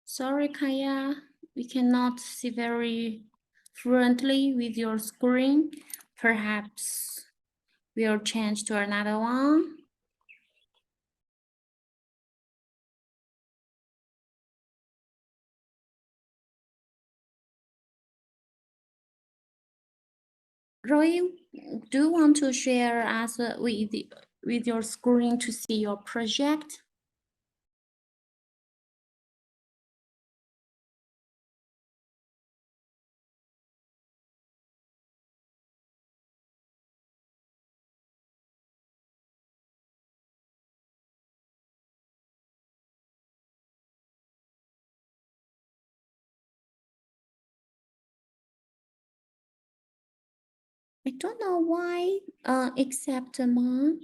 Sorry, Kaya, we cannot see very fluently with your screen. Perhaps we'll change to another one. Roy, do you want to share us with your screen to see your project? I don't know why, except among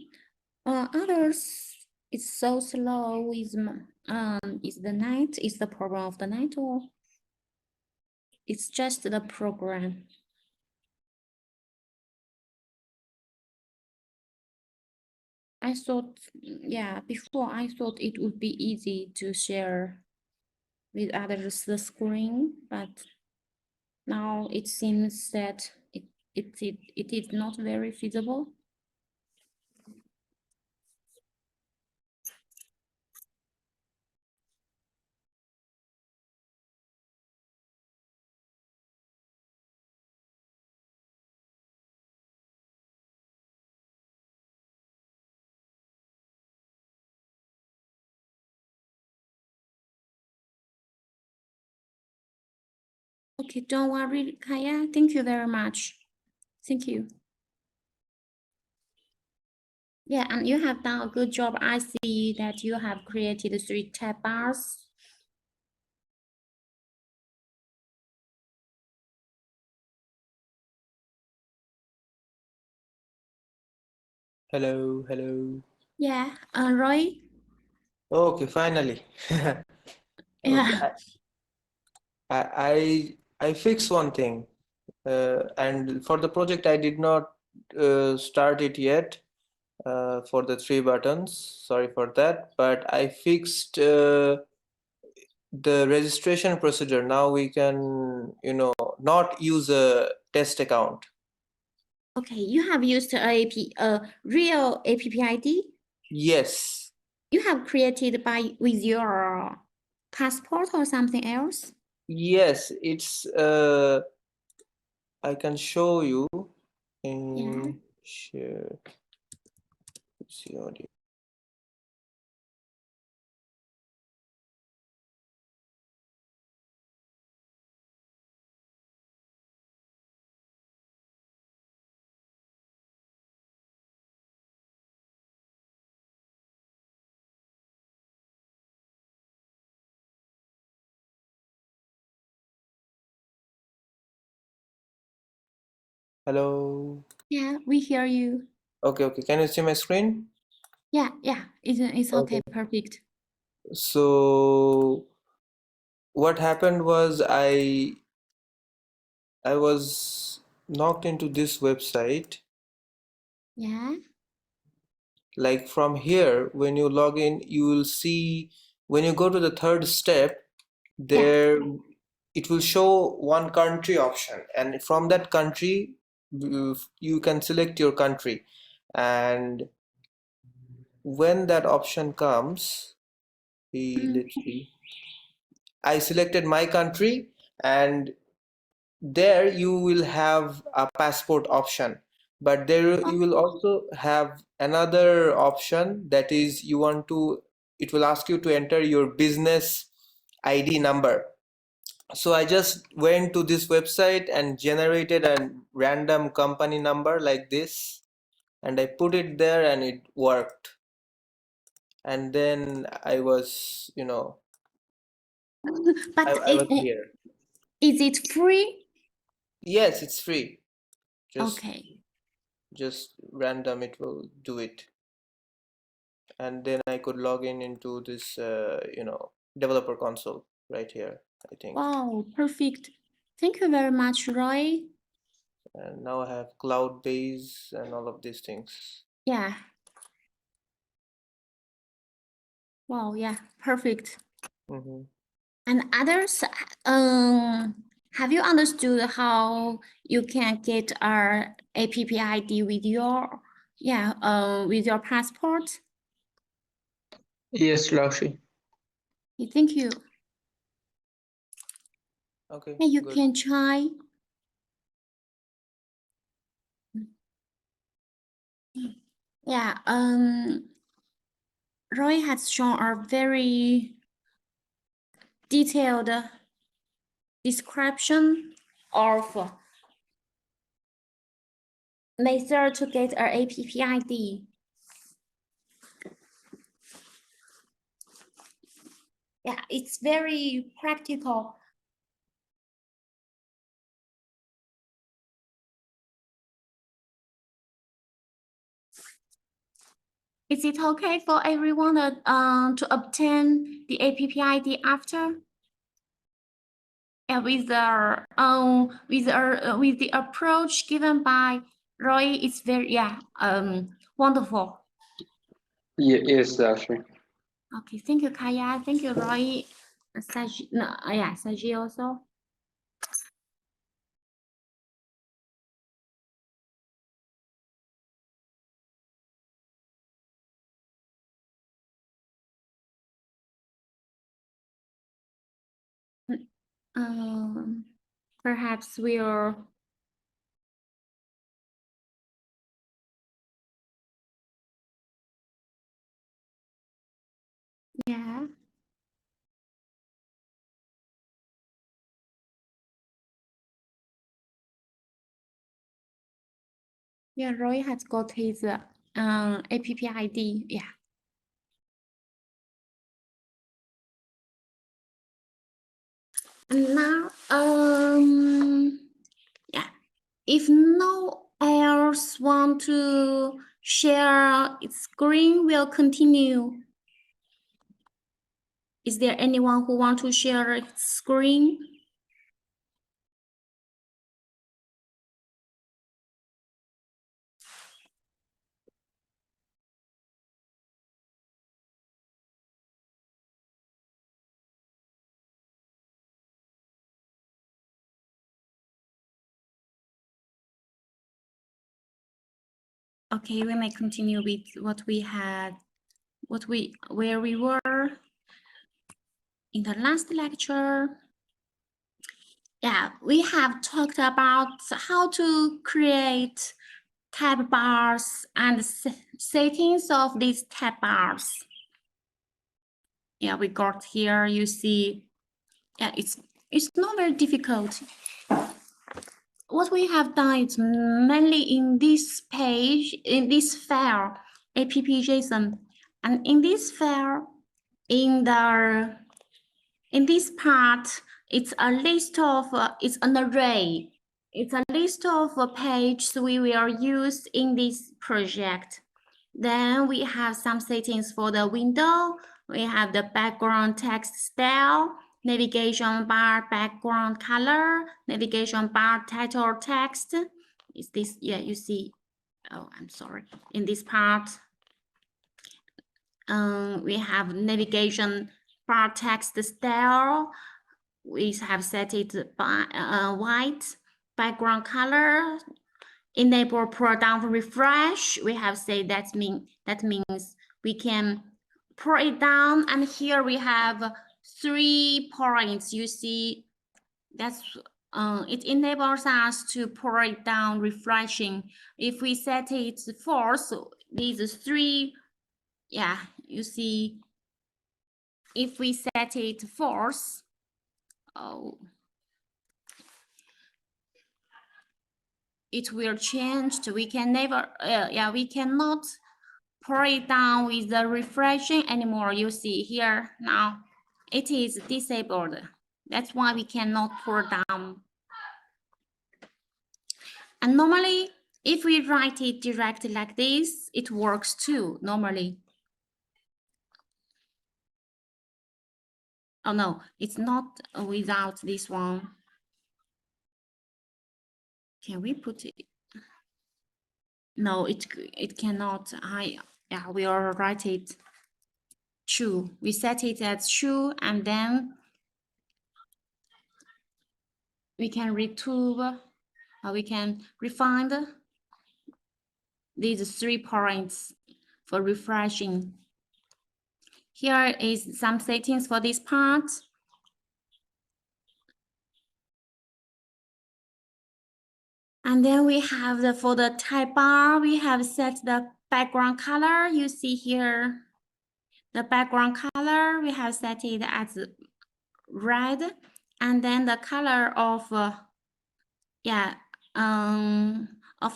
others, it's so slow. Is the night? Is the problem of the night, or it's just the program? I thought, yeah, before I thought it would be easy to share with others the screen, but now it seems that it is not very feasible. Okay, don't worry, Kaya. Thank you very much. Thank you. Yeah, and you have done a good job. I see that you have created 3 tab bars. Hello, hello. Yeah, Roy. Okay, finally. Okay, Yeah. I fixed one thing, and for the project I did not start it yet for the 3 buttons. Sorry for that, but I fixed the registration procedure. Now we can, not use a test account. Okay, you have used a real app ID. Yes. You have created with your passport or something else. Yes, it's I can show you in share. See audio. Hello. Yeah, we hear you. Okay. Can you see my screen? Yeah, it's okay, Okay. perfect. So what happened was I was knocked into this website. Yeah. Like from here, when you log in, you will see when you go to the 3rd step, there it will show one country option, and from that country you can select your country, and when that option comes, let's see, I selected my country, and there you will have a passport option, but there you will also have another option, that is it will ask you to enter your business ID number. So I just went to this website and generated a random company number like this, and I put it there and it worked. And then I was, But I was here. is it free? Yes, it's free. Okay. Just random, it will do it. And then I could log in into this, developer console right here, I think. Wow, perfect. Thank you very much, Roy. And now I have cloud base and all of these things. Yeah. Wow, yeah, perfect. Mm-hmm. And others, have you understood how you can get our app ID with your, with your passport? Yes, Lakshi. Thank you. Okay, Yeah, you good. can try. Yeah, Roy has shown a very detailed description of method to get our app ID. Yeah, it's very practical. Is it okay for everyone to obtain the app ID after? Yeah, with the approach given by Roy, it's very wonderful. Yes, Lakshi. Okay, thank you, Kaya. Thank you, Roy. Saji also. Perhaps we'll. Yeah. Yeah, Roy has got his app ID. Yeah. And now, yeah, if no else want to share its screen, we'll continue. Is there anyone who want to share its screen? Okay, we may continue with where we were in the last lecture. Yeah, we have talked about how to create tab bars and settings of these tab bars. Yeah, we got here, you see, yeah, it's not very difficult. What we have done is mainly in this page, in this file, app.json, and in this file, in this part, it's a list of, it's an array. It's a list of pages we will use in this project. Then we have some settings for the window. We have the background text style, navigation bar background color, navigation bar title text. Is this, yeah, you see, oh, I'm sorry. In this part, we have navigation bar text style. We have set it by white background color. Enable pull down refresh. We have said that means we can pull it down, and here we have 3 points. You see, that's it enables us to pull it down, refreshing. If we set it false, these 3, yeah, you see, if we set it false, oh, it will change. We can never, we cannot pull it down with the refreshing anymore. You see here now, it is disabled. That's why we cannot pull down. And normally, if we write it directly like this, it works too, normally. Oh no, it's not without this one. Can we put it? No, it cannot. Yeah, we will write it. true. We set it as true, and then we can retool, we can refine these 3 points for refreshing. Here is some settings for this part. And then we have for the type bar, we have set the background color. You see here, the background color, we have set it as red. And then the color of, of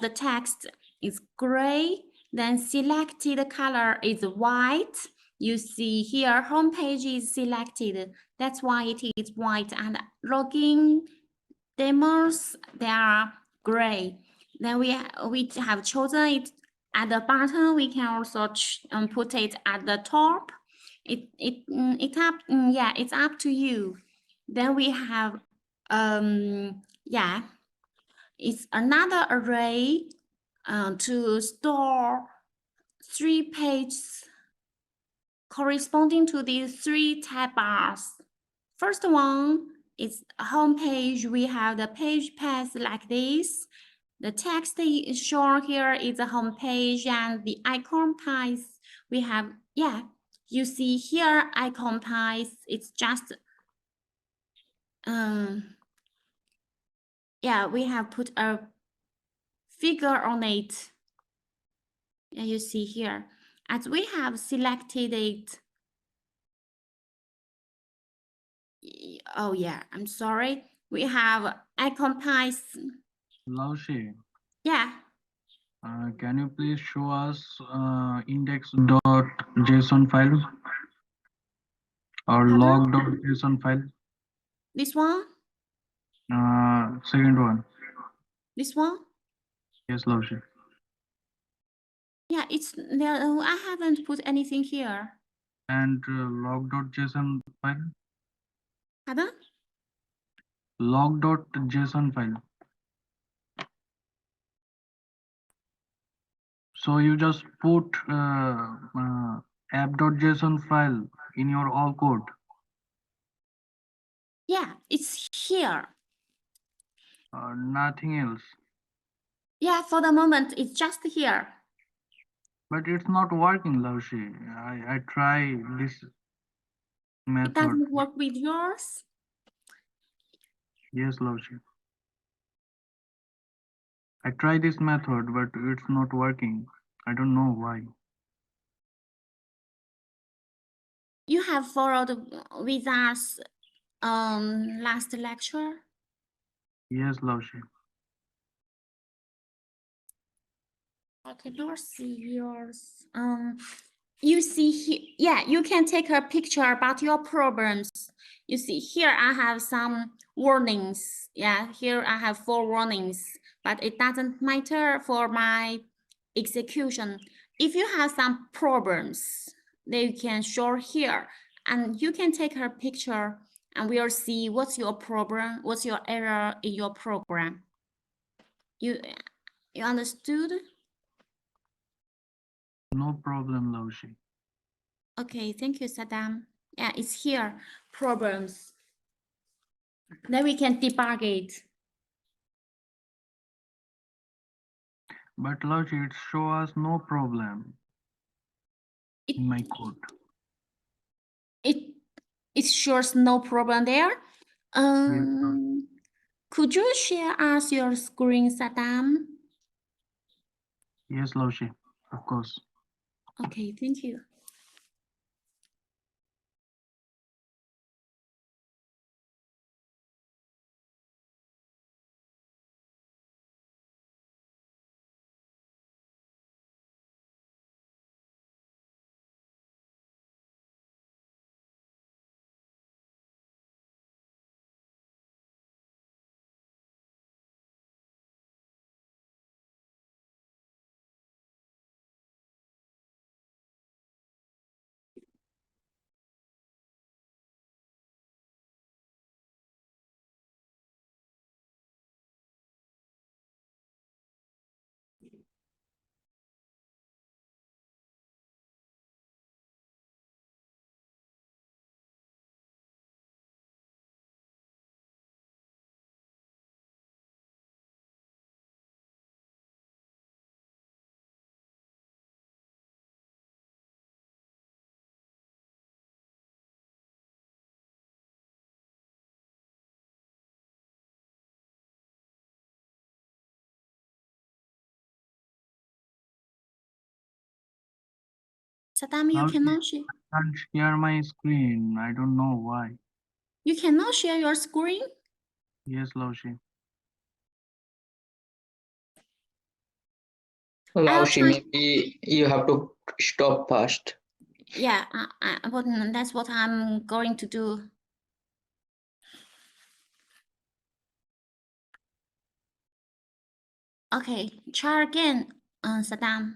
the text is gray. Then selected color is white. You see here, homepage is selected. That's why it is white. And login demos, they are gray. Then we have chosen it at the bottom. We can also put it at the top. It's up to you. Then we have it's another array to store 3 pages corresponding to these 3 tab bars. First one is home page. We have the page path like this. The text is shown here is the home page, and the icon path we have, you see here icon path. It's just we have put a figure on it. And you see here, as we have selected it. Oh yeah, I'm sorry. We have icon path. Laushi, Yeah. can you please show us index.json file or Pardon? log.json file? This one? Second one. This one? Yes, Laushi. Yeah, it's there. I haven't put anything here. And log.json file? Pardon? Log.json file. So you just put app.json file in your all code. Yeah, it's here. Nothing else. Yeah, for the moment, it's just here. But it's not working, Laushi. I try this It method. doesn't work with yours. Yes, Laushi. I try this method, but it's not working. I don't know why. You have followed with us last lecture. Yes, Laushi. I cannot see yours. You see here, yeah, you can take a picture about your problems. You see here, I have some warnings. Yeah, here I have 4 warnings, but it doesn't matter for my execution. If you have some problems, they can show here, and you can take a picture, and we'll see what's your problem, what's your error in your program. You understood? No problem, Laushi. Okay, thank you, Saddam. Yeah, it's here, problems. Then we can debug it. But Laushi, it show us no problem in my code. It shows no problem there. Could you share us your screen, Saddam? Yes, Laushi, of course. Okay, thank you. Saddam, you How cannot share. can't share my screen. I don't know why. You cannot share your screen? Yes, Laushi. I'll Laushi, try. maybe you have to stop first. Yeah, that's what I'm going to do. Okay, try again, Saddam.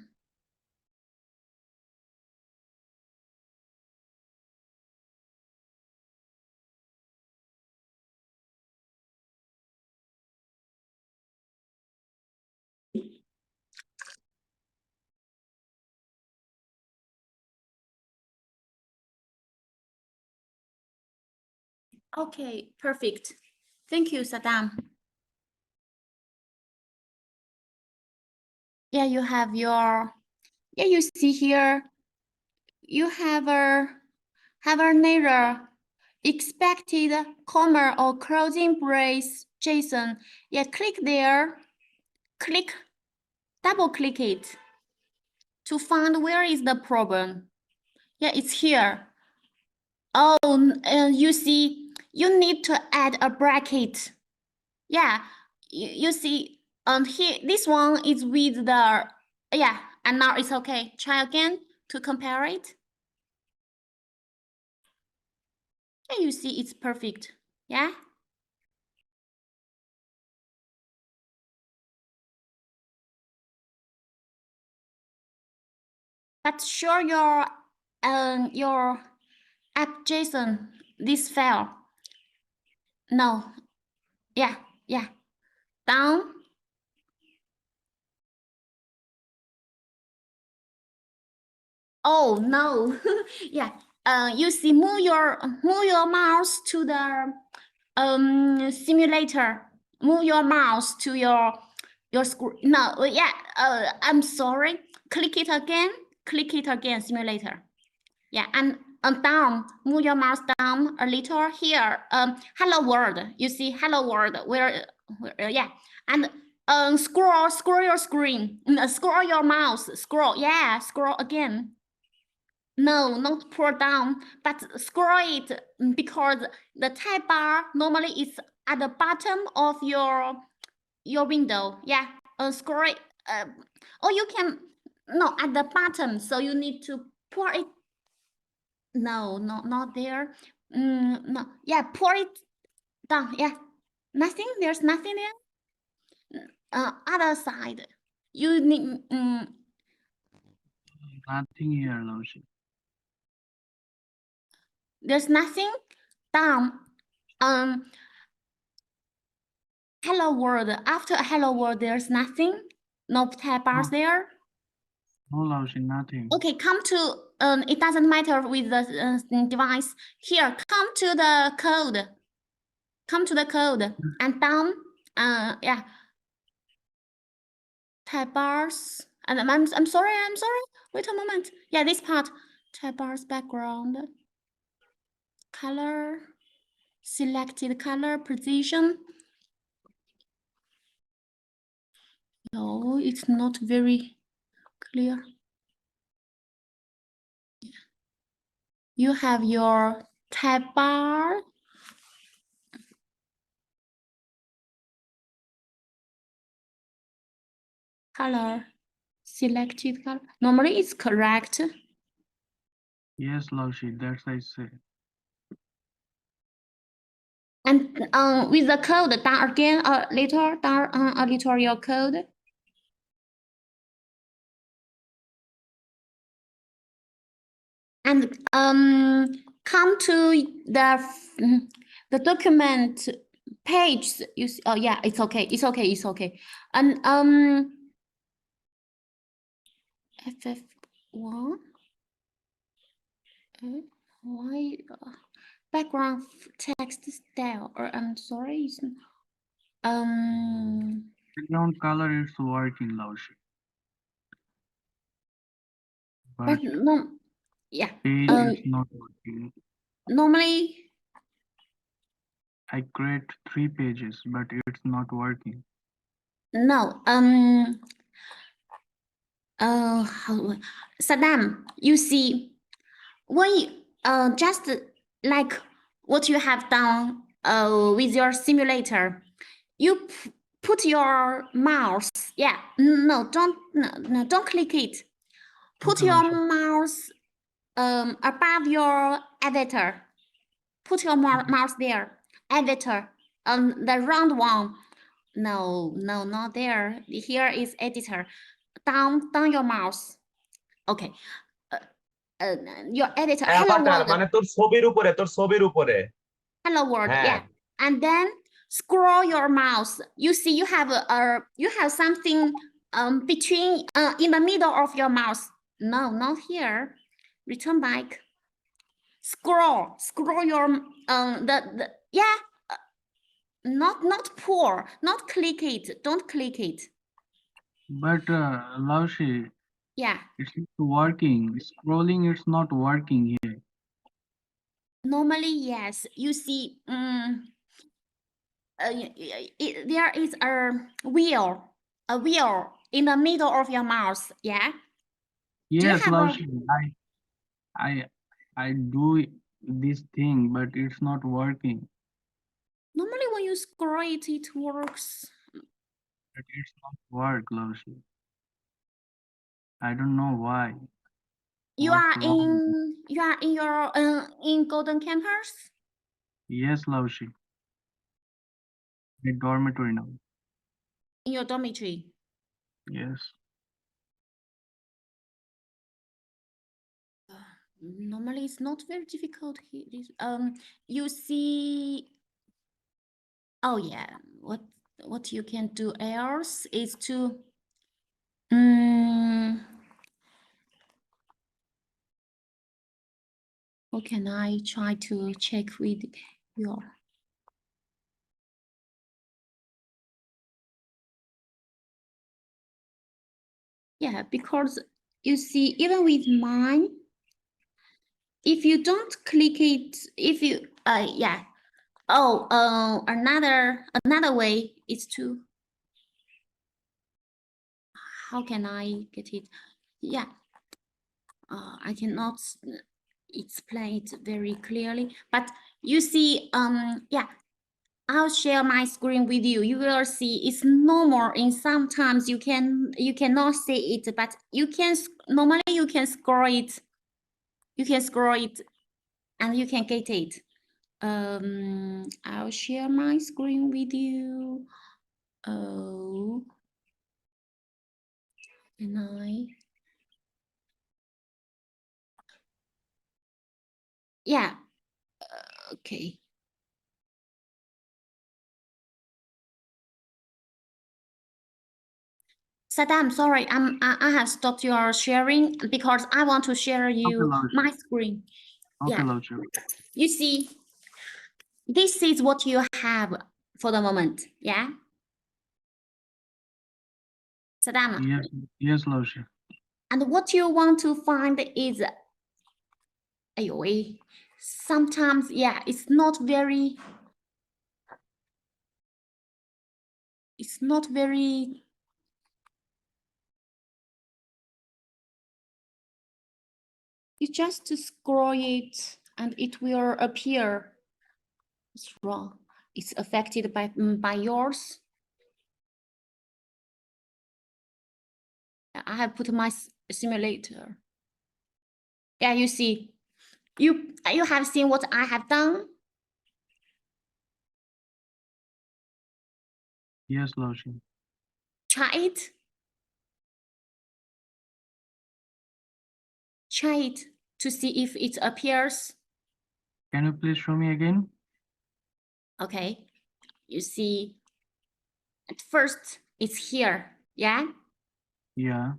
Okay, perfect. Thank you, Saddam. Yeah, you have your, yeah, you see here, you have a narrow expected comma or closing brace JSON. Yeah, click there, double click it to find where is the problem. Yeah, it's here. Oh, you see, you need to add a bracket. Yeah, you see, here, this one is with the, yeah, and now it's okay. Try again to compare it. Yeah, you see, it's perfect. Yeah. But show your app JSON, this file. No. Yeah, yeah. Down. Oh no. Yeah. You see, move your mouse to the simulator. Move your mouse to your screen. No, yeah. I'm sorry. Click it again. Click it again. Simulator. Yeah, and down. Move your mouse down a little here. Hello world. You see, hello world. Where yeah, and scroll your screen. Scroll your mouse. Scroll. Yeah, scroll again. No, not pull down, but scroll it because the tab bar normally is at the bottom of your window. Yeah, scroll it. Or you can, no, at the bottom. So you need to pull it. No, not there. No, yeah, pull it down. Yeah, nothing. There's nothing there. Other side. You need. Nothing here, Laushi. There's nothing down. Hello world. After hello world, there's nothing. No tab bars there. No, Laushi, nothing. Okay, come to. It doesn't matter with the device. Here, come to the code. Come to the code and down. Yeah. Tab bars. And I'm sorry. Wait a moment. Yeah, this part. Tab bars background. Color. Selected color position. No, it's not very clear. You have your tab bar. Color. Selected color. Normally it's correct. Yes, Laushi, that's I say. And with the code, down again a little, down a little your code. And come to the document page. You see, oh yeah, it's okay. And FF1. Why background text style? Or I'm sorry. Background color is working, Laushi. But no, yeah. page is not working. Normally. I create 3 pages, but it's not working. No, Saddam, you see, when you, just like what you have done with your simulator, you put your mouse, yeah, no, don't click it. Put Okay, your Laoshi. mouse above your editor. Put your mouse there, editor, the round one. No, not there. Here is editor. Down your mouse. Okay. Your editor. Hello Avatar world. মানে তোর ছবির উপরে Hello world. হ্যাঁ Yeah. And then scroll your mouse. You see, you have something between in the middle of your mouse. No, not here. Return back. Scroll your the yeah. Not pour. Not click it. Don't click it. But Laoshi, Yeah. it's not working. Scrolling, it's not working here. Normally, yes. You see, there is a wheel in the middle of your mouse. Yeah. Do you Yes, have a Laoshi, I do this thing, but it's not working. normally when you scroll it, it works. But it's not work, Laoshi. I don't know why. You What's are wrong? in your in Golden Campus. Yes, Laoshi. The dormitory now. In your dormitory. Yes. Normally, it's not very difficult here. You see. Oh yeah. What you can do else is to. How can I try to check with your? Yeah, because you see, even with mine, if you don't click it, if you, yeah. Oh, another way is to, how can I get it? Yeah, I cannot explain it very clearly, but you see, yeah, I'll share my screen with you. You will see it's normal. And sometimes you cannot see it, but you can normally you can scroll it. You can scroll it, and you can get it. I'll share my screen with you. Oh, and yeah, okay. Saddam, sorry, I have stopped your sharing because I want to share you my screen. Okay, Yeah, Laoshi. you see, this is what you have for the moment. Yeah, Saddam. Yes, Laoshi. And what you want to find is, sometimes, yeah, it's not very. You just scroll it and it will appear. It's wrong. It's affected by yours. I have put my simulator. Yeah, you see, you have seen what I have done. Yes, Laoshi. Try it. Try it to see if it appears. Can you please show me again? Okay. You see, at first it's here. Yeah. Yeah.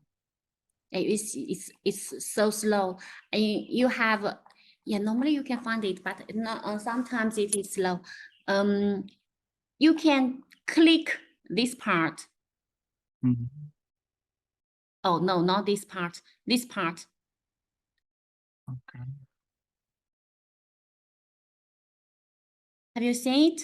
It's so slow. And you have, yeah, normally you can find it, but not, sometimes it is slow. You can click this part. Mhm. Oh, no, not this part, this part. Okay. Have you seen it?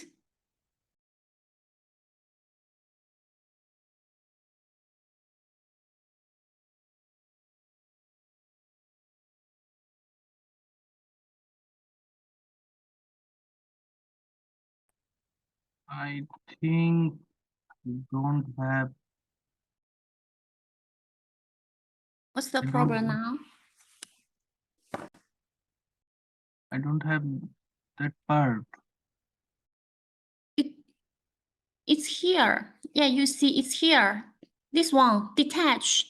I think you don't have. What's the I don't- problem now? I don't have that part. It's here. Yeah, you see it's here. This one, detach.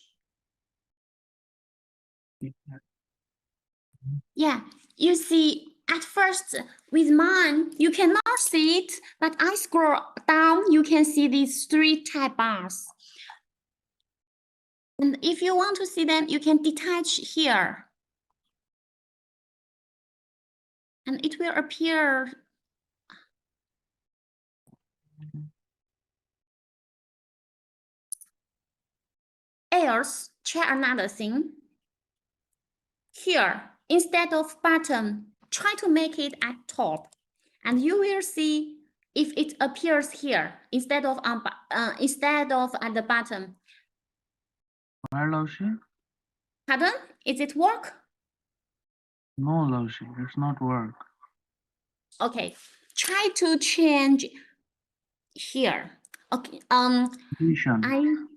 Yeah, you see at first with mine, you cannot see it, but I scroll down, you can see these 3 tab bars. And if you want to see them, you can detach here. And it will appear. Else, try another thing. Here, instead of button, try to make it at top. And you will see if it appears here instead of at the bottom. Where, Laushi? Pardon? Is it work? No, Laushi, it's not work. Okay, try to change here. Okay, Vision.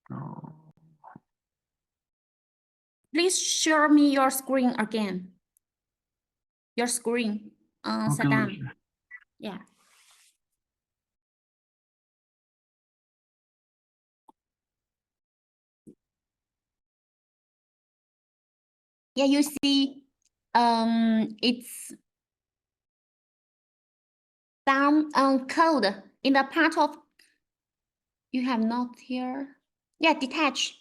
So, please show me your screen again. Your screen, okay, Saddam. Laushi. Yeah. Yeah, you see, it's down code in the part of, you have not here. Yeah, detach.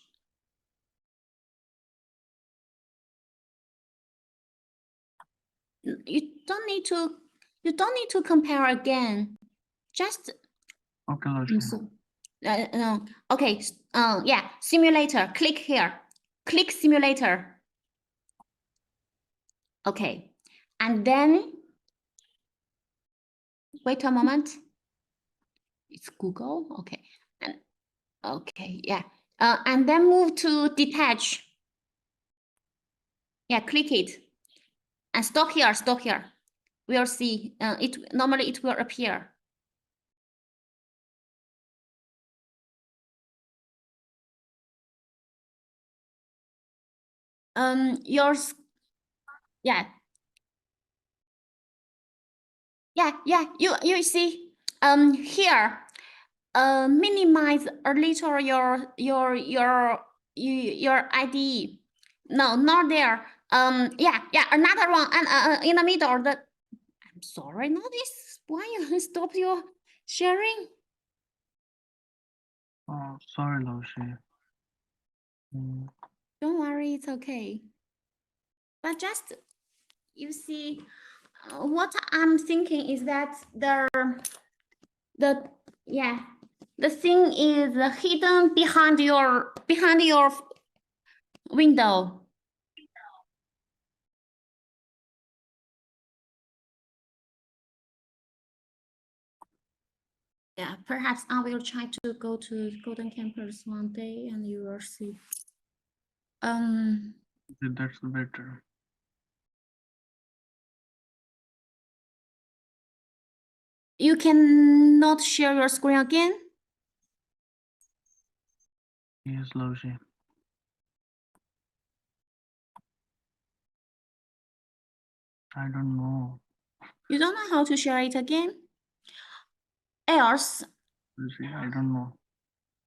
You don't need to compare again. Just Okay, Laushi. no. Okay. Yeah, simulator. Click here. Click simulator. Okay, and then wait a moment. It's Google. Okay, and okay, yeah. And then move to detach. Yeah, click it and stop here. Stop here. We'll see. Normally it will appear. Yours. Yeah. Yeah. You see. Here. Minimize a little your IDE. No, not there. Yeah, another one, and in the middle. I'm sorry, notice why you stop your sharing. Oh, sorry, Laushi. Don't worry, it's okay. But just you see, what I'm thinking is that the thing is hidden behind your window. Yeah, perhaps I will try to go to Golden Campus one day and you will see. That's better. You cannot share your screen again? Yes, Laushi. I don't know. You don't know how to share it again? Else, Laushi, I don't know.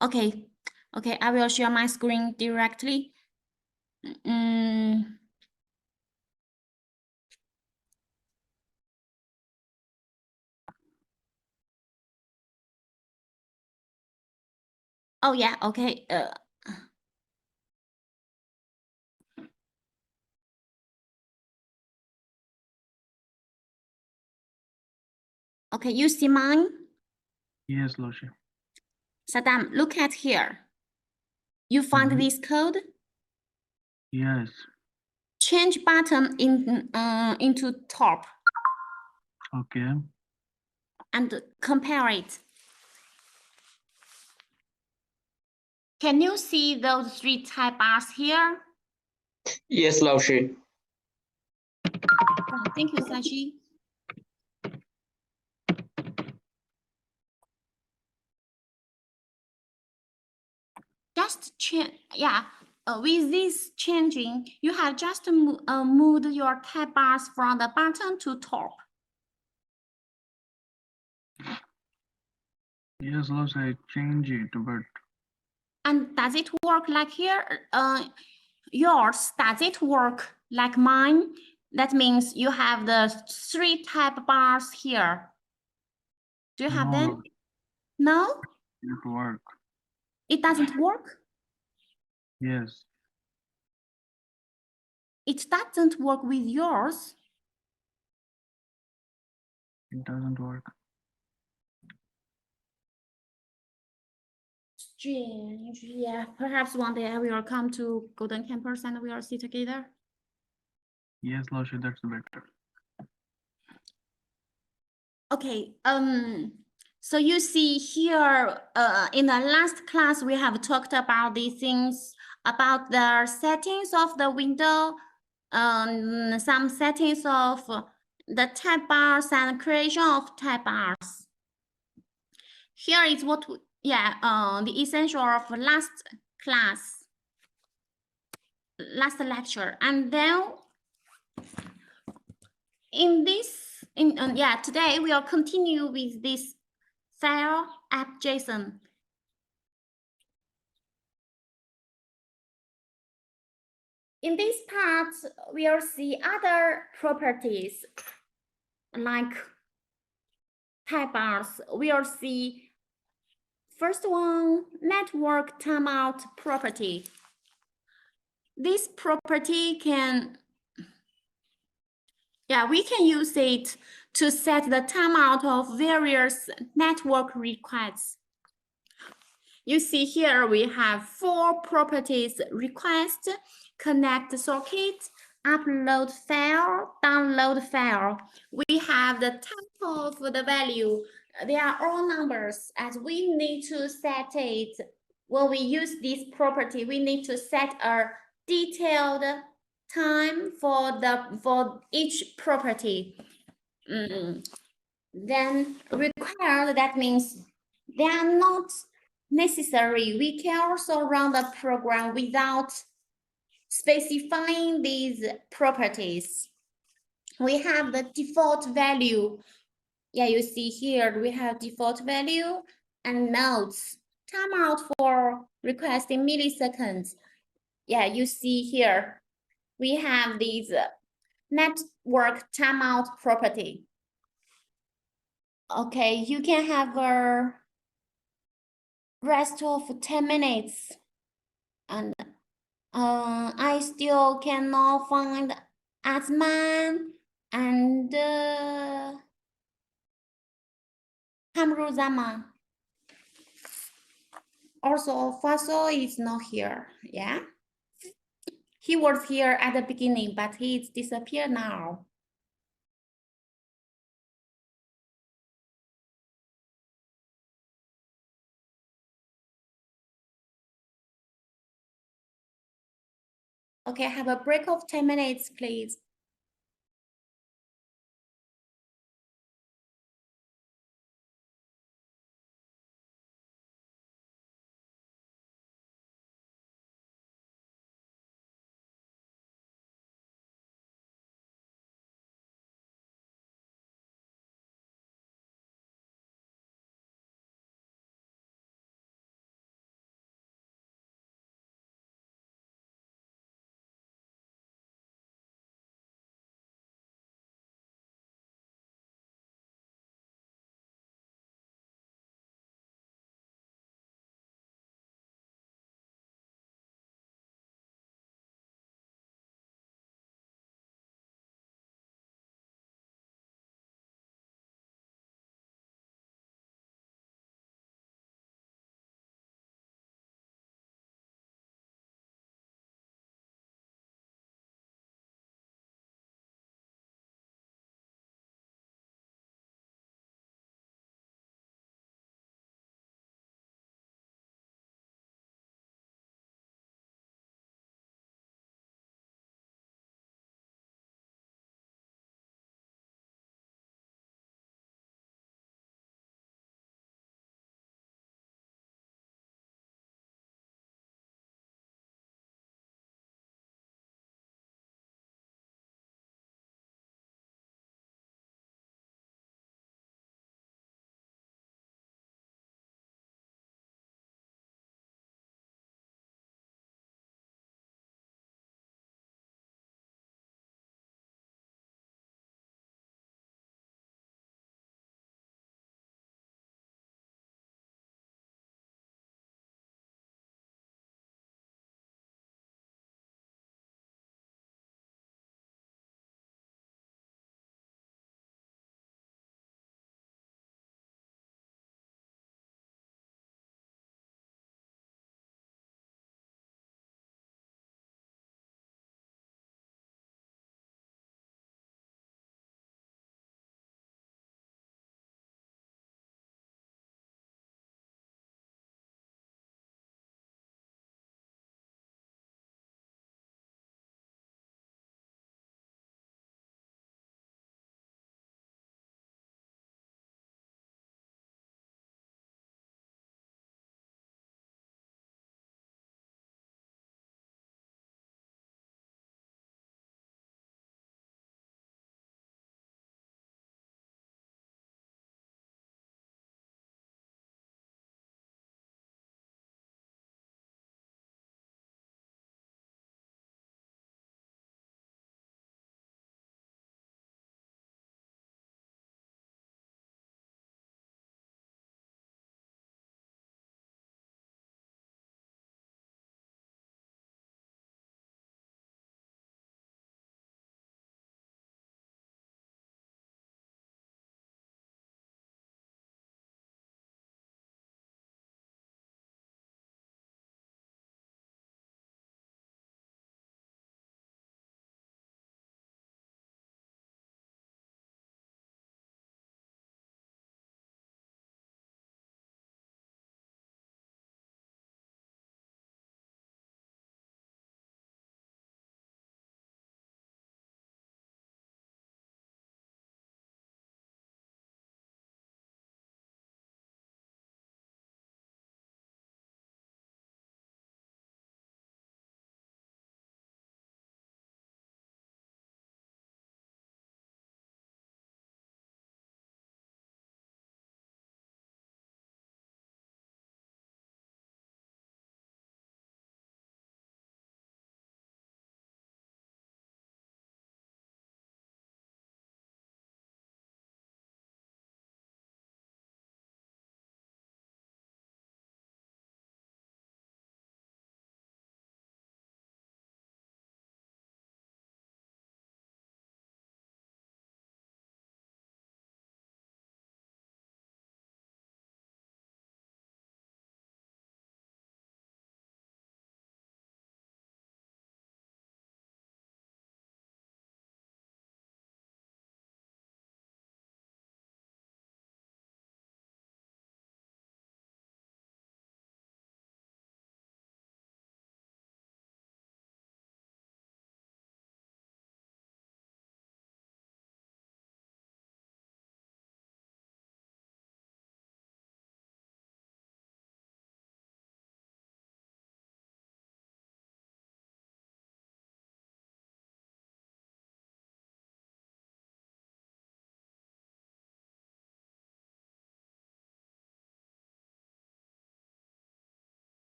okay, I will share my screen directly. Oh yeah, okay. Okay, you see mine? Yes, Laushi. Saddam, look at here. You find Mhm. this code? Yes. Change button into top Okay. and compare it. Can you see those 3 type bars here? Yes, Laushi. Oh, thank you, Sashi. just change, yeah. With this changing, you have just moved your tab bars from the bottom to top. Yes, Lucy, I change it, but And does it work like here? Yours, does it work like mine? That means you have the 3 tab bars here. Do you have no, them? No, it work. it doesn't work. Yes, It doesn't work with yours. it doesn't work. Strange. Yeah, perhaps one day I will come to Golden Campus and we will see together. Yes, Lucy, that's better. Okay. So you see here, in the last class, we have talked about these things, about the settings of the window, some settings of the tab bars and creation of tab bars. Here is what, the essential of last class, last lecture. And then today we'll continue with this file app JSON. In this part, we'll see other properties like tab bars. We'll see first one, network timeout property. This property can, we can use it to set the timeout of various network requests. You see here we have 4 properties: request, connect socket, upload file, download file. We have the type of the value. They are all numbers, as we need to set it. When we use this property, we need to set a detailed time for each property. Then required, that means they are not necessary. We can also run the program without specifying these properties. We have the default value. Yeah, you see here we have default value and nodes. Timeout for requesting milliseconds. Yeah, you see here we have these network timeout property. Okay, you can have a rest of 10 minutes. And I still cannot find Asman and Hamruzama. Also, Faso is not here. Yeah, he was here at the beginning, but he's disappeared now. Okay, have a break of 10 minutes, please.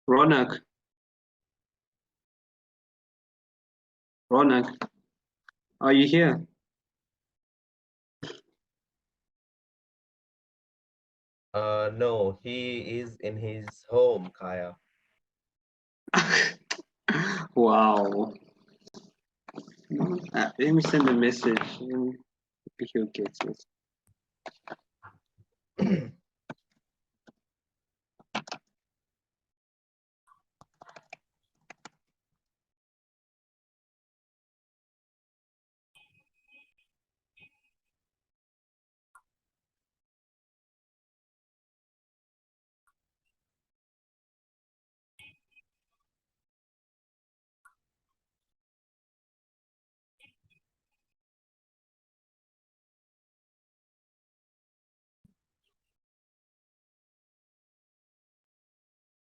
Ronak. Ronak, are you here? No, he is in his home, Kaya. Wow. Let me send a message. Maybe he'll get it.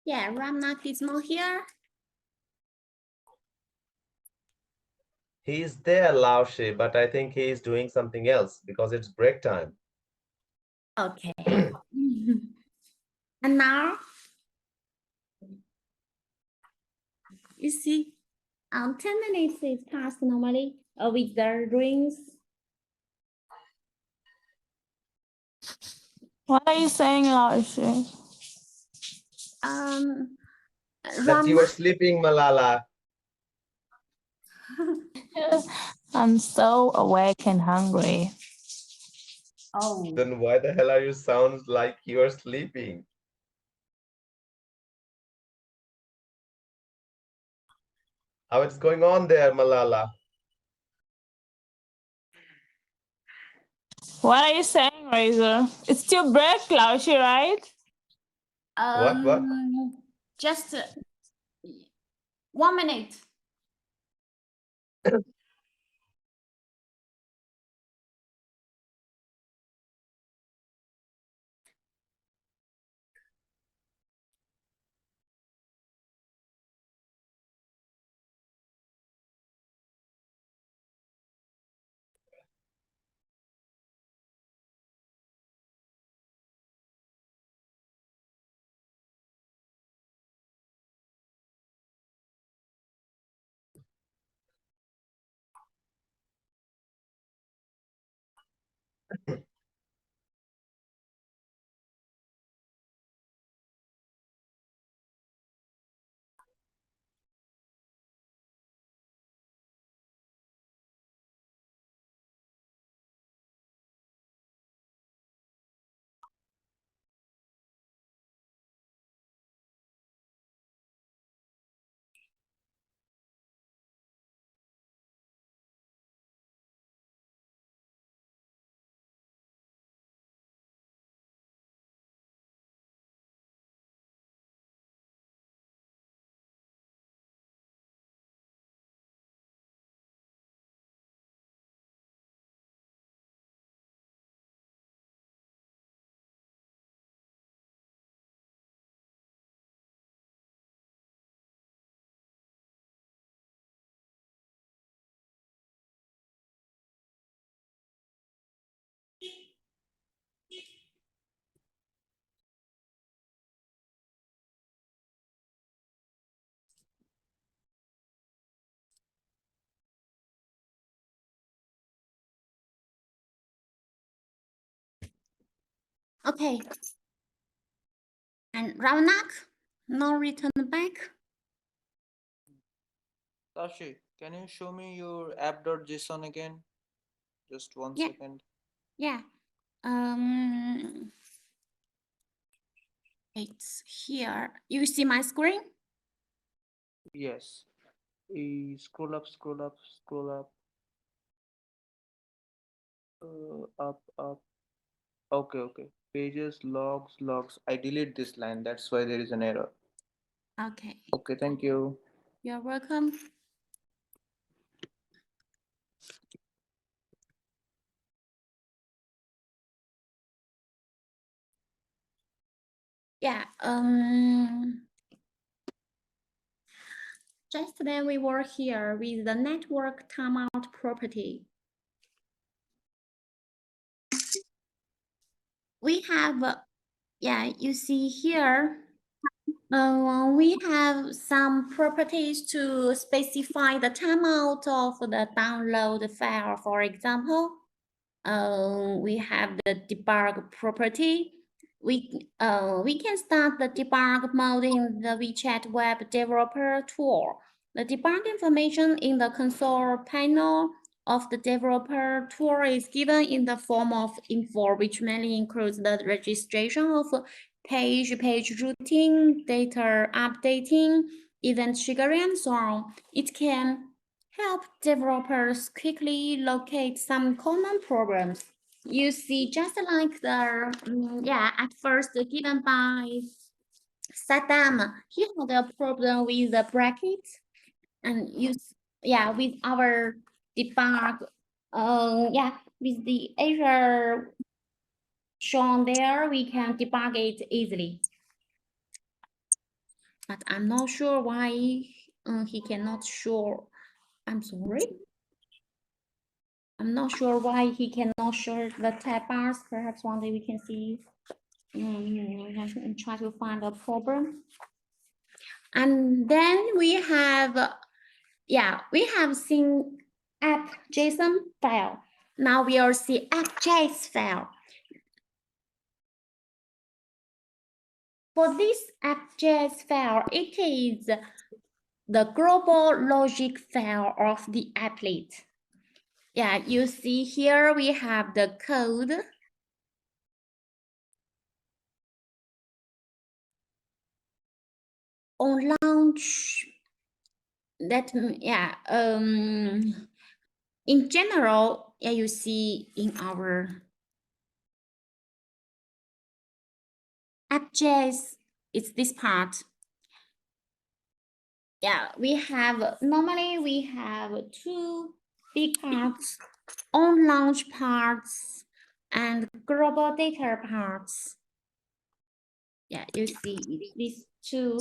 Yeah, Ramnak is not here. He's there, Laoshi, but I think he's doing something else because it's break time. Okay. And now, you see, 10 minutes is passed normally with the rings. What are you saying, Laoshi? That you were Ramnak, sleeping, Malala. I'm so awake and hungry. oh, Then why the hell are you sounds like you're sleeping? How it's going on there, Malala? What are you saying, Razor? It's still break, Laoshi, right? What? just 1 minute. Okay. And Ramnak, no return back. Tashi, can you show me your app.json again? Just one Yeah. second. Yeah. It's here. You see my screen? Yes. Scroll up, scroll up, scroll up. Up. Okay. Pages, logs. I delete this line. That's why there is an error. Okay. Okay, thank you. You're welcome. Yeah. Just then we were here with the network timeout property. We have, yeah, you see here, We have some properties to specify the timeout of the download file. For example, we have the debug property. We can start the debug mode in the WeChat web developer tool. The debug information in the console panel of the developer tool is given in the form of info, which mainly includes the registration of page routing, data updating, event triggering, and so on. It can help developers quickly locate some common problems. You see, just like the, at first given by Saddam, he had a problem with the brackets, and with our debug, with the error shown there, we can debug it easily. But I'm not sure why he cannot show. I'm sorry. I'm not sure why he cannot show the tab bars. Perhaps one day we can see. We can try to find a problem. And then we have, we have seen app.json file. Now we'll see app.js file. For this app.js file, it is the global logic file of the applet. Yeah, you see here we have the code. On launch, that, in general, you see in our app.js, it's this part. Normally we have two big parts, on launch parts and global data parts. Yeah, you see these two.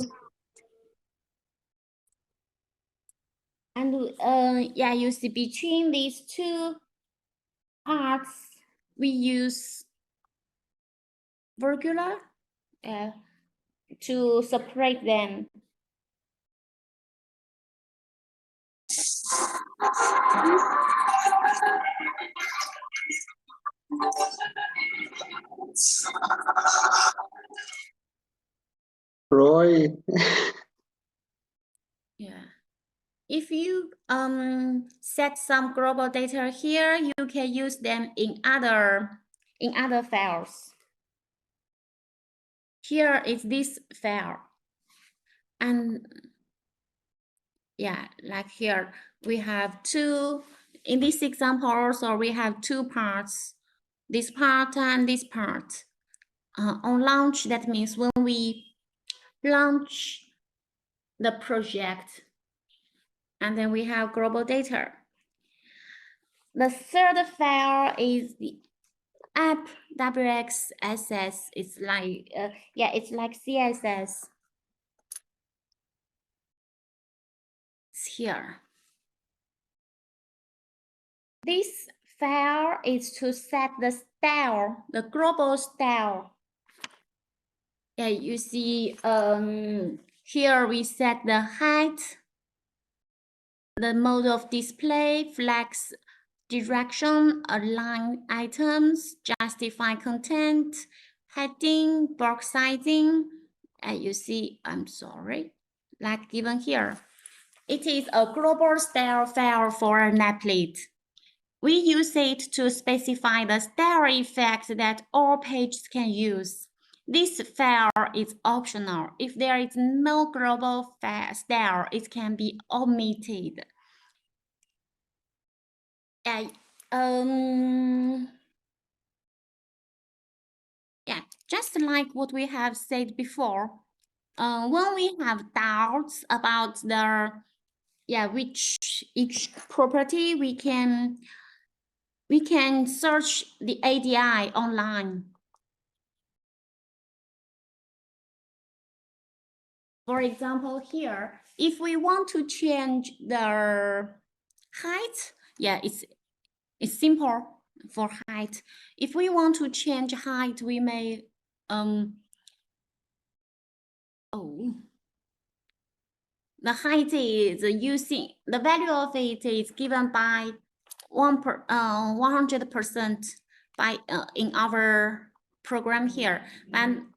And you see between these two parts, we use virgula to separate them. Roy. Yeah. If you set some global data here, you can use them in other files. Here is this file. And like here, we have two, in this example also, we have two parts, this part and this part. On launch, that means when we launch the project, and then we have global data. The third file is the app WXSS. It's like it's like CSS. It's here. This file is to set the style, the global style. Yeah, you see here we set the height, the mode of display, flex direction, align items, justify content, heading, box sizing. You see, I'm sorry, like given here. It is a global style file for an applet. We use it to specify the style effect that all pages can use. This file is optional. If there is no global style, it can be omitted. Just like what we have said before, when we have doubts about the which each property, we can search the ADI online. For example, here, if we want to change the height, it's simple for height. If we want to change height, we may Oh, the height is using the value of it is given by 100% by in our program here, and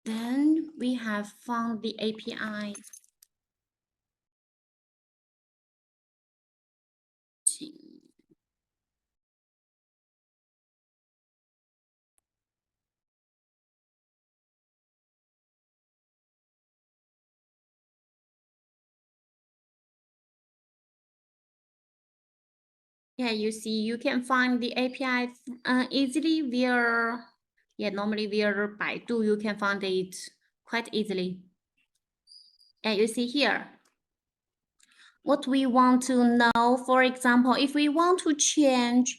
then we have found the API. Yeah, you see, you can find the API easily via, normally via Baidu, you can find it quite easily. Yeah, you see here. What we want to know, for example, if we want to change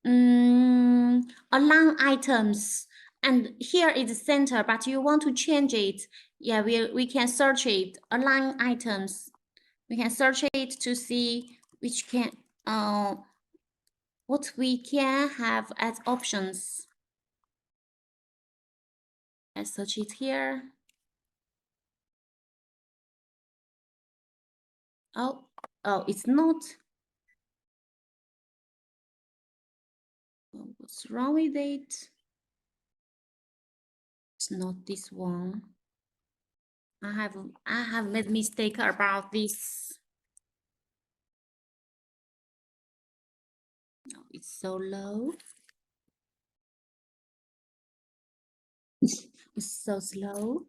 align items, and here is center, but you want to change it, yeah, we can search it, align items. We can search it to see which can, what we can have as options. Let's search it here. Oh, it's not. Oh, what's wrong with it? It's not this one. I have made mistake about this. Oh, it's so low. It's so slow.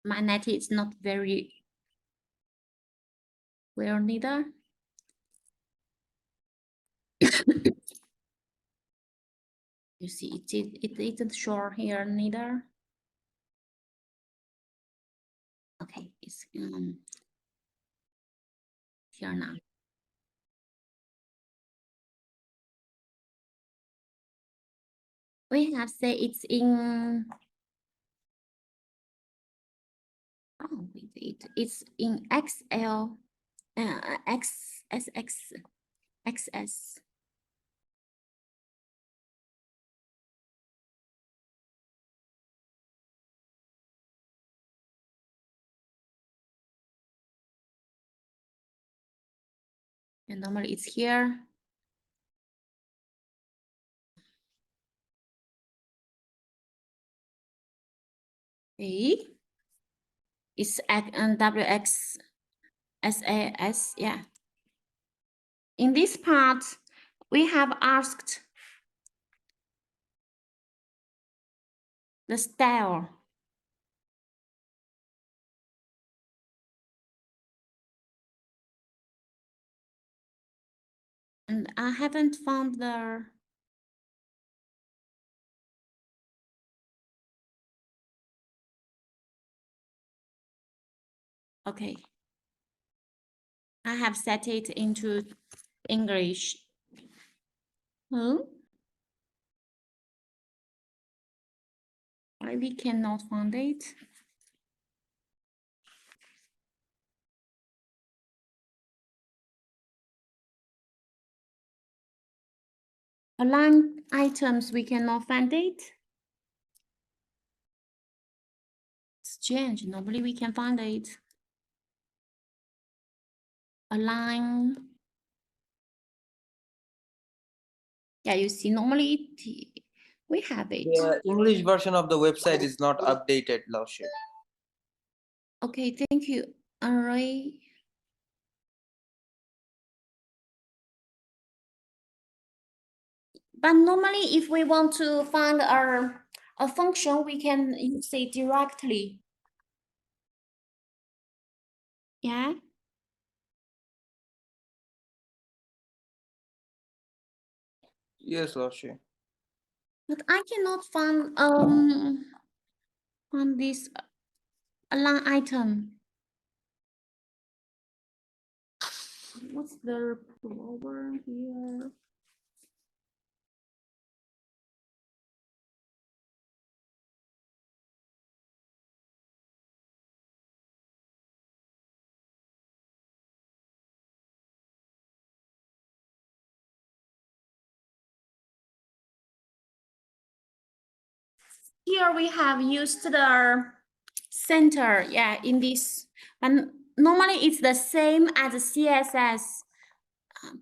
My net is not very well neither. You see, it isn't sure here neither. Okay, it's here now. We have said it's in. Oh, wait, it's in XL, XS. And normally it's here. Okay. It's at WXSAS, yeah. In this part, we have asked the style. And I haven't found the. Okay. I have set it into English. Why we cannot find it? Align items, we cannot find it. It's changed. Normally we can find it. Align. Yeah, you see, normally we have it. The English version of the website is not updated, Lordship. Okay, thank you. All right. But normally, if we want to find a function, we can use it directly. Yeah. Yes, Lordship. But I cannot find this align item. What's the problem here? here we have used the center, yeah, in this, but normally it's the same as the CSS.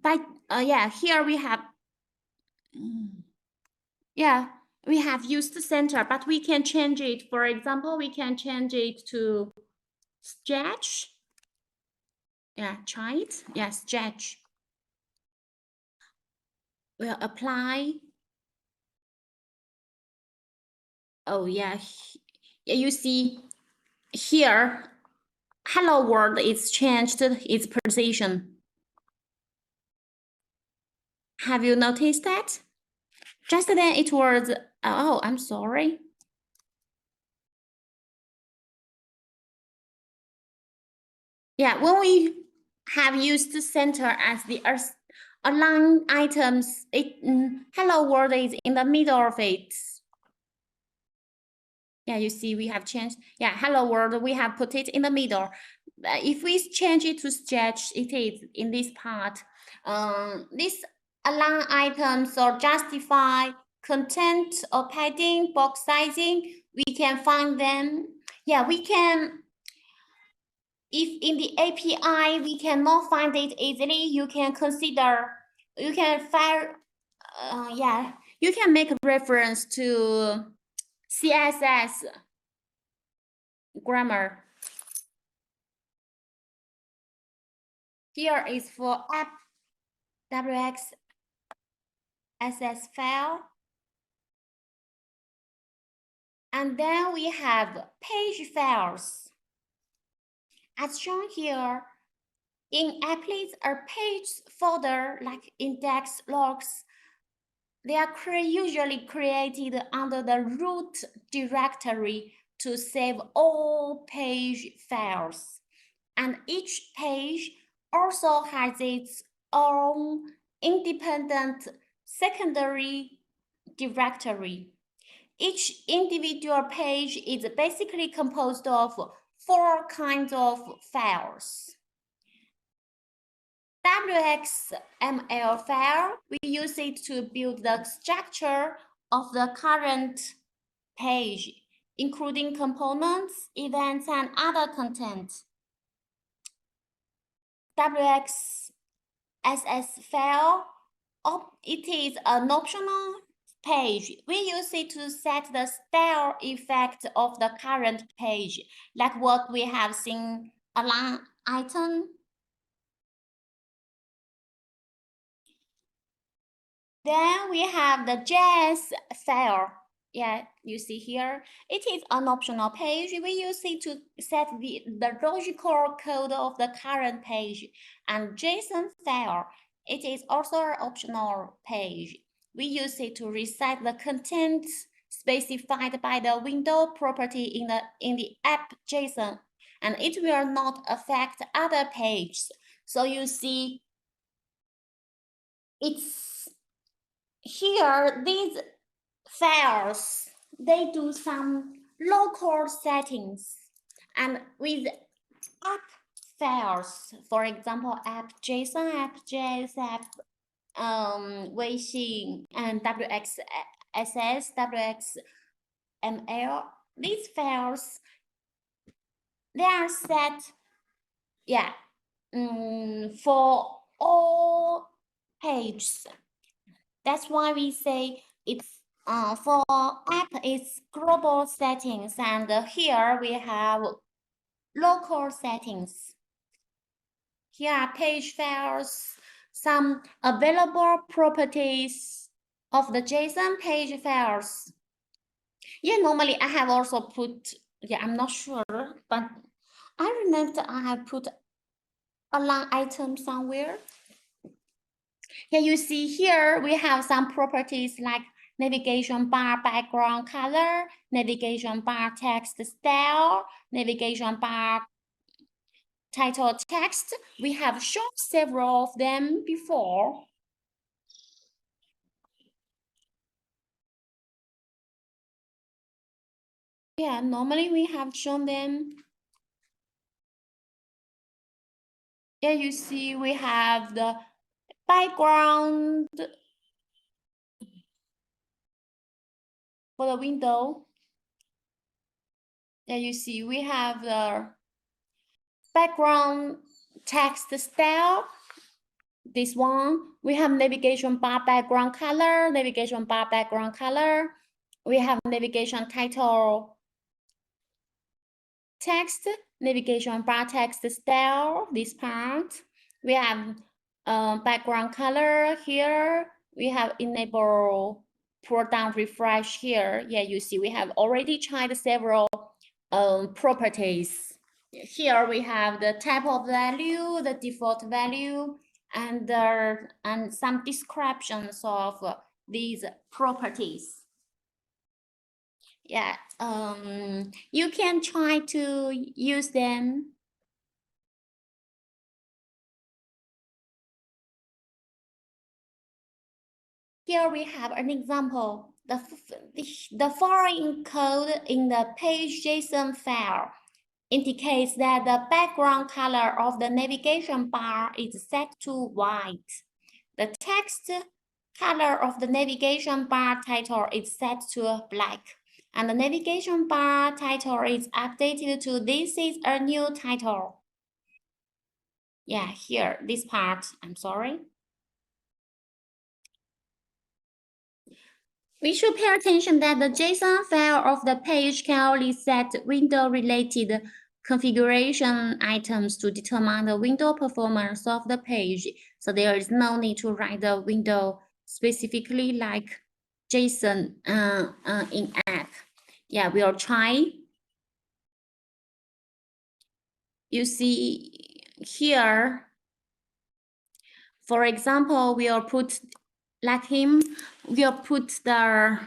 But yeah, here we have, yeah, we have used the center, but we can change it. For example, we can change it to stretch. Yeah, try it. Yeah, stretch. We'll apply. Oh yeah, yeah. You see here, hello world is changed its position. Have you noticed that? Just then it was. Oh, I'm sorry. Yeah, when we have used the center as the align items, hello world is in the middle of it. Yeah, you see we have changed. Yeah, hello world, we have put it in the middle. If we change it to stretch, it is in this part. This align items or justify content or padding, box sizing, we can find them. Yeah, we can. If in the API we cannot find it easily, you can consider, you can file, yeah, you can make a reference to CSS grammar. Here is for app WXSS file. And then we have page files. As shown here, in applets or page folder like index logs, they are usually created under the root directory to save all page files. And each page also has its own independent secondary directory. Each individual page is basically composed of 4 kinds of files. WXML file, we use it to build the structure of the current page, including components, events, and other content. WXSS file, it is an optional page. We use it to set the style effect of the current page, like what we have seen align item. Then we have the JS file. Yeah, you see here, it is an optional page. We use it to set the logical code of the current page. And JSON file, it is also an optional page. We use it to reset the content specified by the window property in the app JSON, and it will not affect other pages. So you see, it's here, these files, they do some local settings, and with app files, for example, app JSON, app JS, app WeChat, and WXSS, WXML, these files, they are set, yeah, for all pages. That's why we say it's for app it's global settings, and here we have local settings. Here are page files, some available properties of the JSON page files. Yeah, normally I have also put, yeah, I'm not sure, but I remember I have put a line item somewhere. Yeah, you see here we have some properties like navigation bar background color, navigation bar text style, navigation bar title text. We have shown several of them before. Yeah, normally we have shown them. Yeah, you see we have the background for the window. Yeah, you see, we have the background text style. This one, we have navigation bar background color, navigation bar background color. We have navigation title text, navigation bar text style, this part. We have background color here. We have enable pull down refresh here. Yeah, you see, we have already tried several properties. Here we have the type of value, the default value, and some descriptions of these properties. Yeah, you can try to use them. Here we have an example. The following code in the page JSON file indicates that the background color of the navigation bar is set to white. The text color of the navigation bar title is set to black. And the navigation bar title is updated to "This is a new title." Yeah, here, this part, I'm sorry. We should pay attention that the JSON file of the page can only set window-related configuration items to determine the window performance of the page. So there is no need to write the window specifically like JSON in app. Yeah, we'll try. You see here, for example, we'll put like him, we'll put the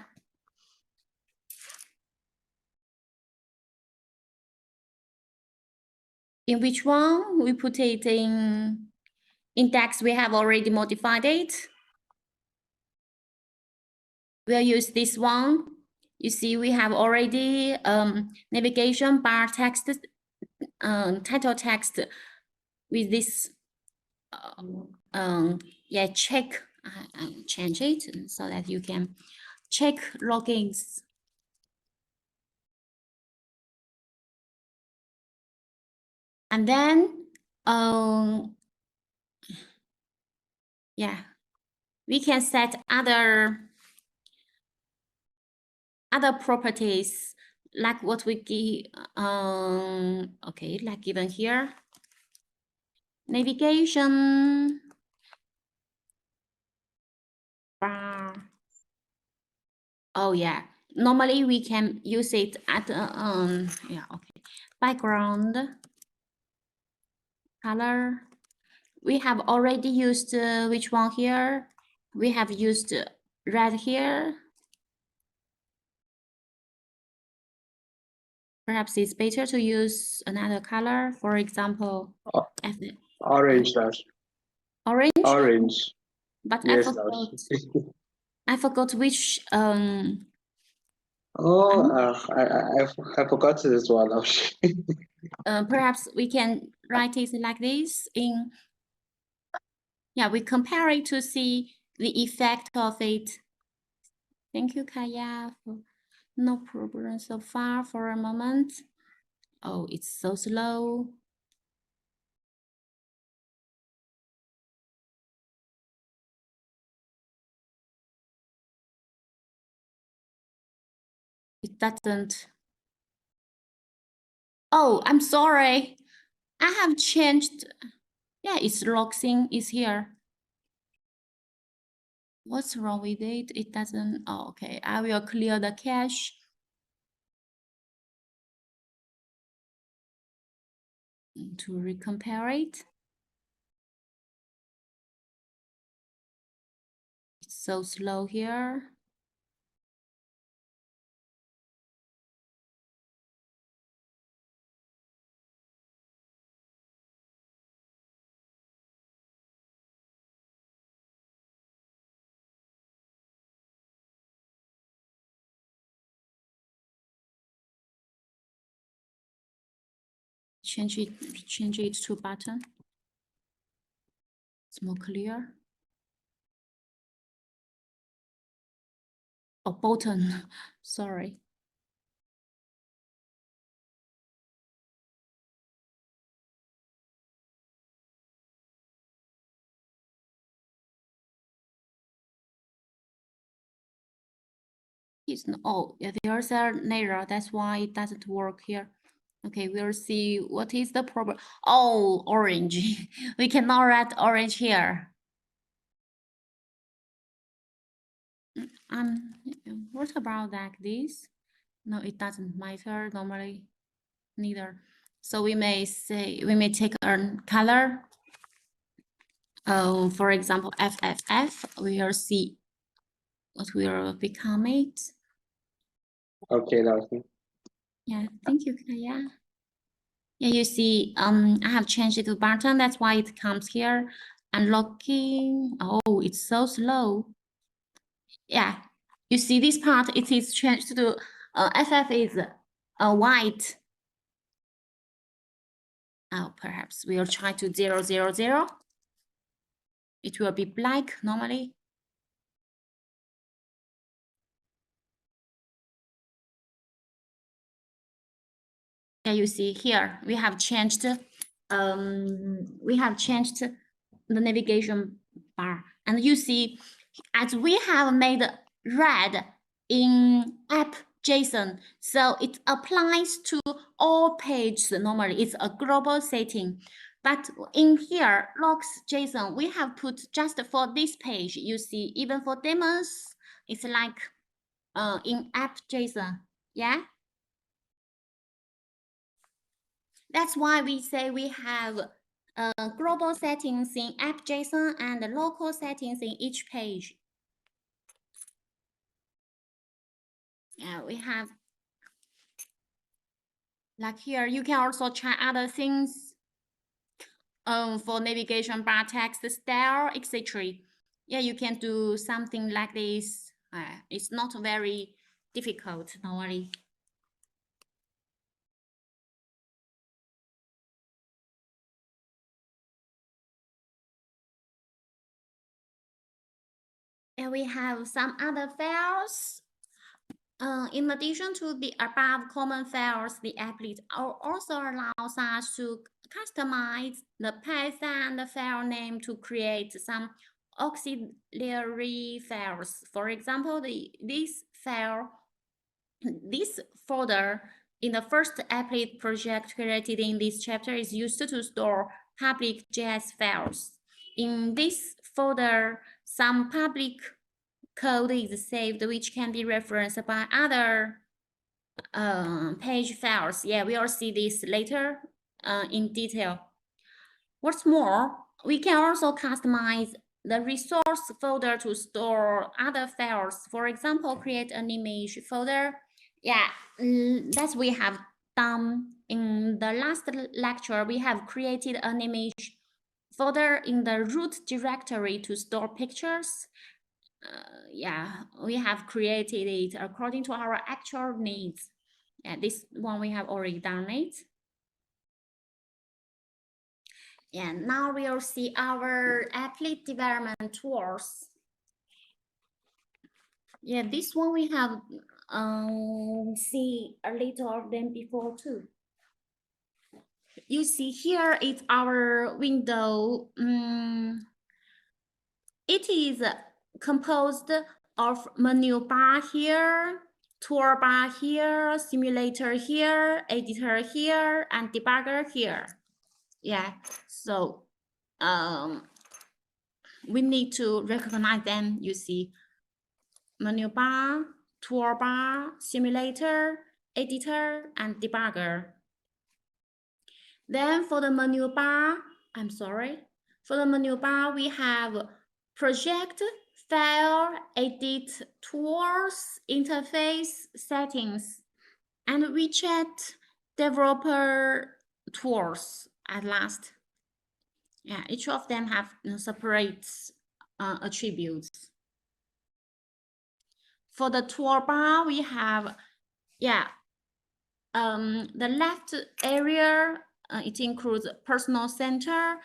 in which one? We put it in index, we have already modified it. We'll use this one. You see, we have already navigation bar text, title text with this, yeah, check, change it so that you can check logins. And then, yeah, we can set other properties like what we give, okay, like given here. Navigation bar. Oh yeah, normally we can use it at yeah, okay. Background color. We have already used which one here? We have used red here. Perhaps it's better to use another color, for example, Orange, Lars. orange. Orange. But Yes, I forgot. Lars. I forgot which. Oh, I forgot this one, Lars. Perhaps we can write it like this in. Yeah, we compare it to see the effect of it. Thank you, Kaya. No problem so far for a moment. Oh, it's so slow. It doesn't. Oh, I'm sorry. I have changed. Yeah, it's logging is here. What's wrong with it? It doesn't. Oh, okay. I will clear the cache. To recompare it. It's so slow here. Change it to button. It's more clear. Oh, button. Sorry. It's no, oh, yeah, there's an error. That's why it doesn't work here. Okay, we'll see what is the problem. Oh, orange. We cannot write orange here. What about like this? No, it doesn't matter normally, neither. So we may take a color. For example, FFF, we will see what will become it. Okay, Larsen. Yeah, thank you, Kaya. Yeah, you see, I have changed it to button. That's why it comes here. Unlocking. Oh, it's so slow. Yeah, you see this part, it is changed to FF is white. Oh, perhaps we'll try to 000. It will be black normally. Yeah, you see here we have changed the navigation bar, and you see as we have made red in app JSON, so it applies to all pages normally. It's a global setting. But in here, logs JSON, we have put just for this page. You see, even for demos, it's like in app JSON. Yeah. That's why we say we have global settings in app JSON and local settings in each page. Yeah, we have like here. You can also try other things for navigation bar, text style, etc. Yeah, you can do something like this. It's not very difficult, don't worry. And we have some other files. In addition to the above common files, the applet also allows us to customize the path and the file name to create some auxiliary files. For example, this folder in the first applet project created in this chapter is used to store public JS files. In this folder, some public code is saved, which can be referenced by other page files. Yeah, we'll see this later in detail. What's more, we can also customize the resource folder to store other files. For example, create an image folder. Yeah, that's we have done in the last lecture. We have created an image folder in the root directory to store pictures. Yeah, we have created it according to our actual needs. Yeah, this one we have already done it. And now we'll see our applet development tools. Yeah, this one we have see a little of them before too. You see here it's our window. It is composed of menu bar here, toolbar here, simulator here, editor here, and debugger here. Yeah, so we need to recognize them. You see, menu bar, toolbar, simulator, editor, and debugger. Then for the menu bar, for the menu bar, we have project, file, edit, tools, interface, settings, and WeChat developer tools at last. Yeah, each of them have separate attributes. For the toolbar, we have, the left area, it includes personal center,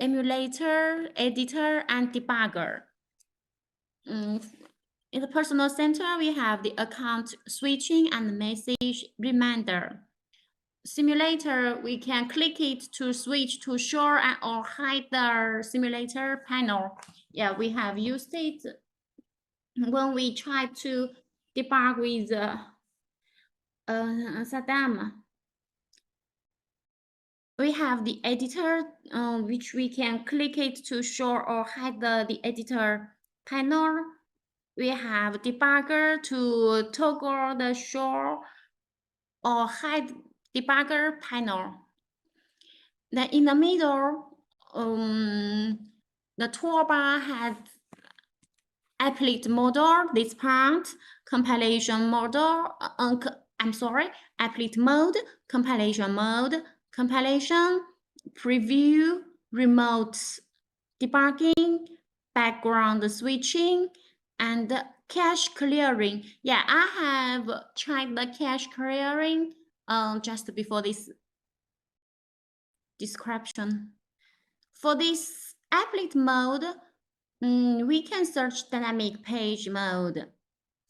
emulator, editor, and debugger. In the personal center, we have the account switching and message reminder. Simulator, we can click it to switch to show or hide the simulator panel. Yeah, we have used it when we try to debug with Saddam. We have the editor, which we can click it to show or hide the editor panel. We have debugger to toggle the show or hide debugger panel. Then in the middle, the toolbar has applet model, this part, compilation model, applet mode, compilation mode, compilation, preview, remote debugging, background switching, and cache clearing. Yeah, I have tried the cache clearing just before this description. For this applet mode, we can search dynamic page mode.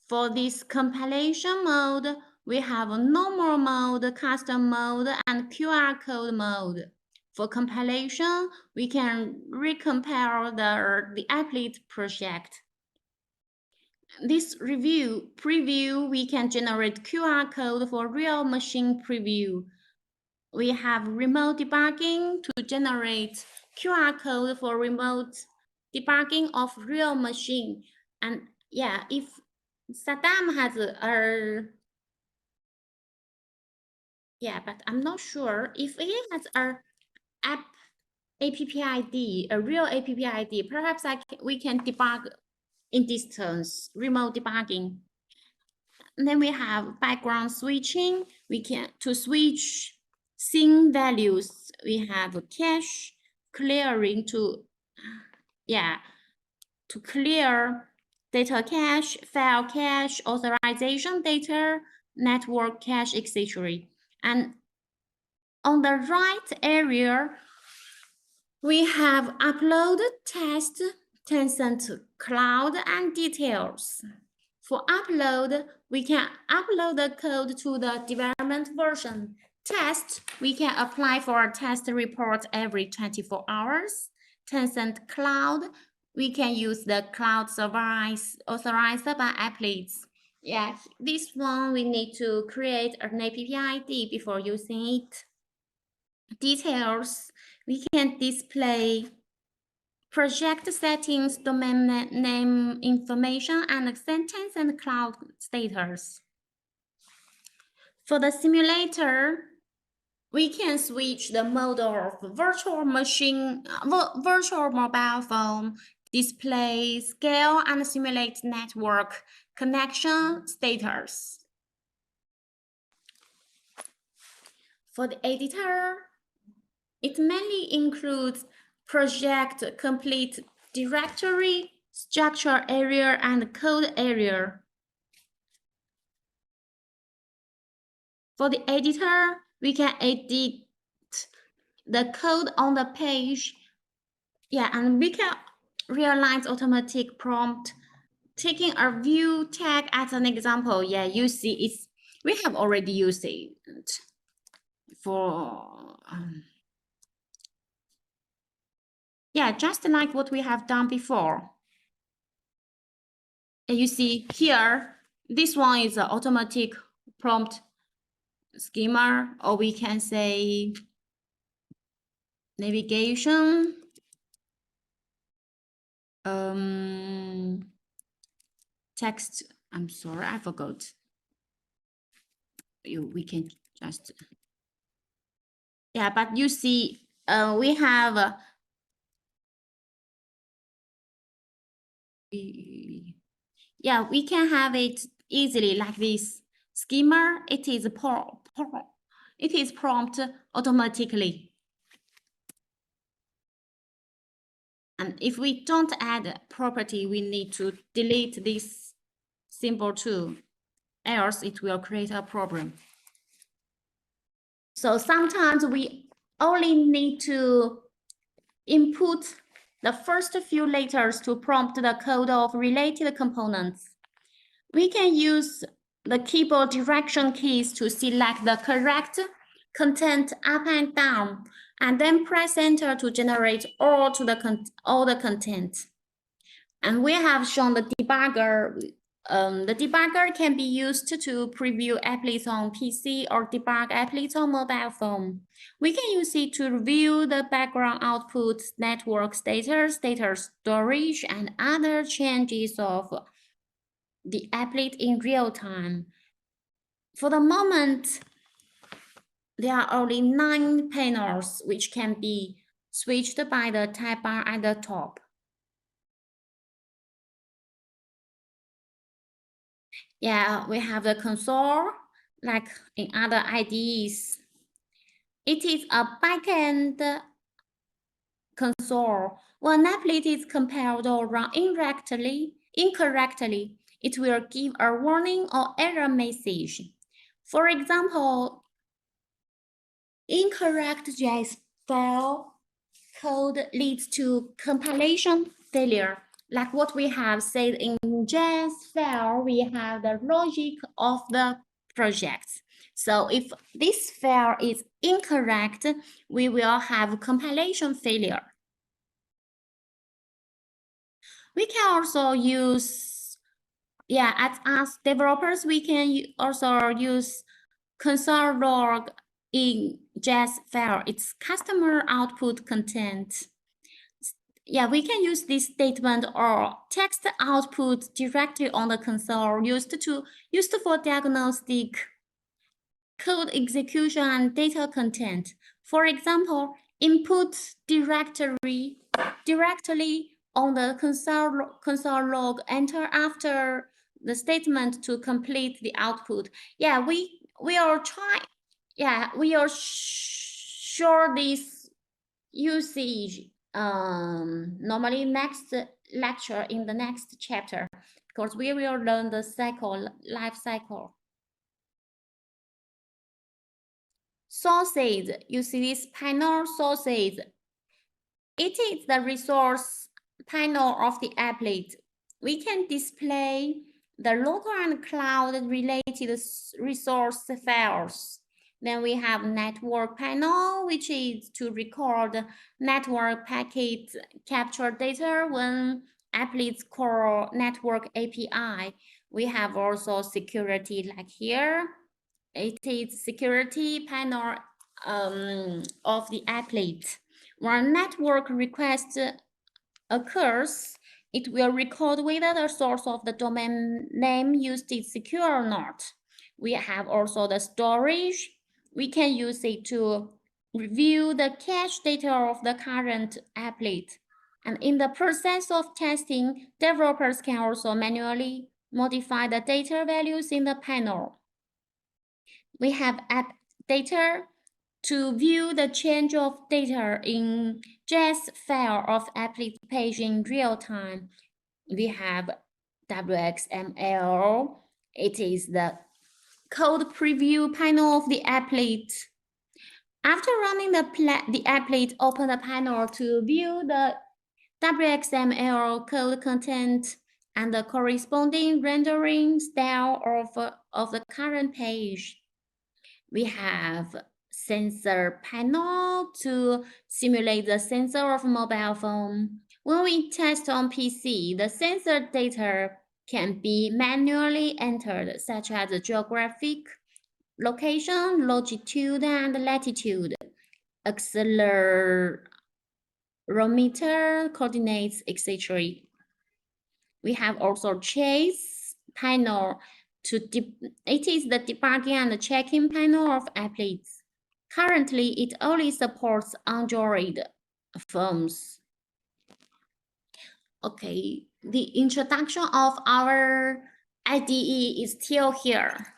For this compilation mode, we have a normal mode, custom mode, and QR code mode. For compilation, we can recompile the applet project. This preview, we can generate QR code for real machine preview. We have remote debugging to generate QR code for remote debugging of real machine. And yeah, if Saddam has but I'm not sure if he has app ID, a real app ID, perhaps we can debug in distance, remote debugging. And then we have background switching. We can, to switch scene values, we have a cache clearing to clear data cache, file cache, authorization data, network cache, etc. And on the right area, we have upload, test, Tencent Cloud, and details. For upload, we can upload the code to the development version. Test, we can apply for a test report every 24 hours. Tencent Cloud, we can use the cloud service authorized by applets. Yeah, this one we need to create an app ID before using it. Details, we can display project settings, domain name information, and sentence and cloud status. For the simulator, we can switch the mode of virtual machine, virtual mobile phone, display, scale, and simulate network connection status. For the editor, it mainly includes project complete directory, structure area, and code area. For the editor, we can edit the code on the page. Yeah, and we can realize automatic prompt. Taking a view tag as an example, yeah, you see we have already used it for just like what we have done before. And you see here, this one is an automatic prompt schema, or we can say navigation. Text, I'm sorry, I forgot. We can just, but you see, we have we can have it easily like this schema. It is prompt automatically. And if we don't add property, we need to delete this symbol too, else it will create a problem. So sometimes we only need to input the first few letters to prompt the code of related components. We can use the keyboard direction keys to select the correct content up and down, and then press enter to generate all the content. And we have shown the debugger The debugger can be used to preview applets on PC or debug applets on mobile phone. We can use it to review the background output, network status, data storage, and other changes of the applet in real time. For the moment, there are only 9 panels which can be switched by the tab bar at the top. Yeah, we have the console, like in other IDEs. It is a backend console. When an applet is compiled or run incorrectly, it will give a warning or error message. For example, incorrect JS file code leads to compilation failure. Like what we have said in JS file, we have the logic of the project. So if this file is incorrect, we will have compilation failure. We can also use, as developers, we can also use console log in JS file. It's customer output content. Yeah, we can use this statement or text output directly on the console used for diagnostic, code execution, and data content. For example, input directly on the console log, enter after the statement to complete the output. Yeah, we are trying. Yeah, we are sure this usage normally next lecture in the next chapter, because we will learn the life cycle. Sources, you see this panel, sources. It is the resource panel of the applet. We can display the local and cloud related resource files. Then we have network panel, which is to record network packet capture data when applets call network API. We have also security, like here. It is security panel of the applet. When network request occurs, it will record whether the source of the domain name used is secure or not. We have also the storage. We can use it to review the cache data of the current applet. And in the process of testing, developers can also manually modify the data values in the panel. We have app data to view the change of data in JS file of applet page in real time. We have WXML. It is the code preview panel of the applet. After running the applet, open the panel to view the WXML code content and the corresponding rendering style of the current page. We have sensor panel to simulate the sensor of a mobile phone. When we test on PC, the sensor data can be manually entered, such as the geographic location, longitude and latitude, accelerometer, coordinates, etc. We have also chase panel it is the debugging and checking panel of applets. Currently, it only supports Android phones. Okay, the introduction of our IDE is still here.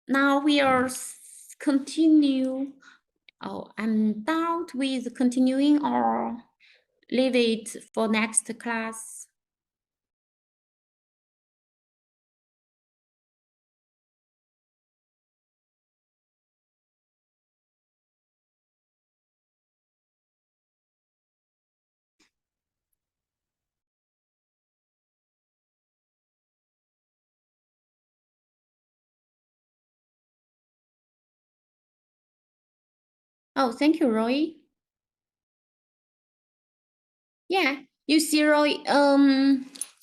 Now we are continue. Oh, I'm doubt with continuing or leave it for next class. Oh, thank you, Roy. Yeah, you see, Roy,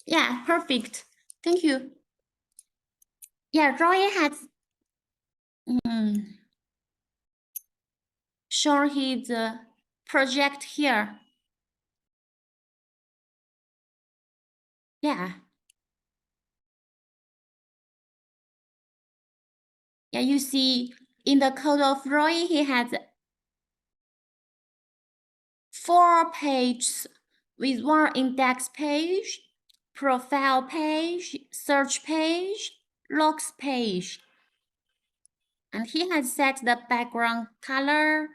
Yeah, perfect. Thank you. Yeah, Roy has shown his project here. Yeah. Yeah, you see in the code of Roy, he has 4 pages with 1 index page, profile page, search page, logs page. And he has set the background color,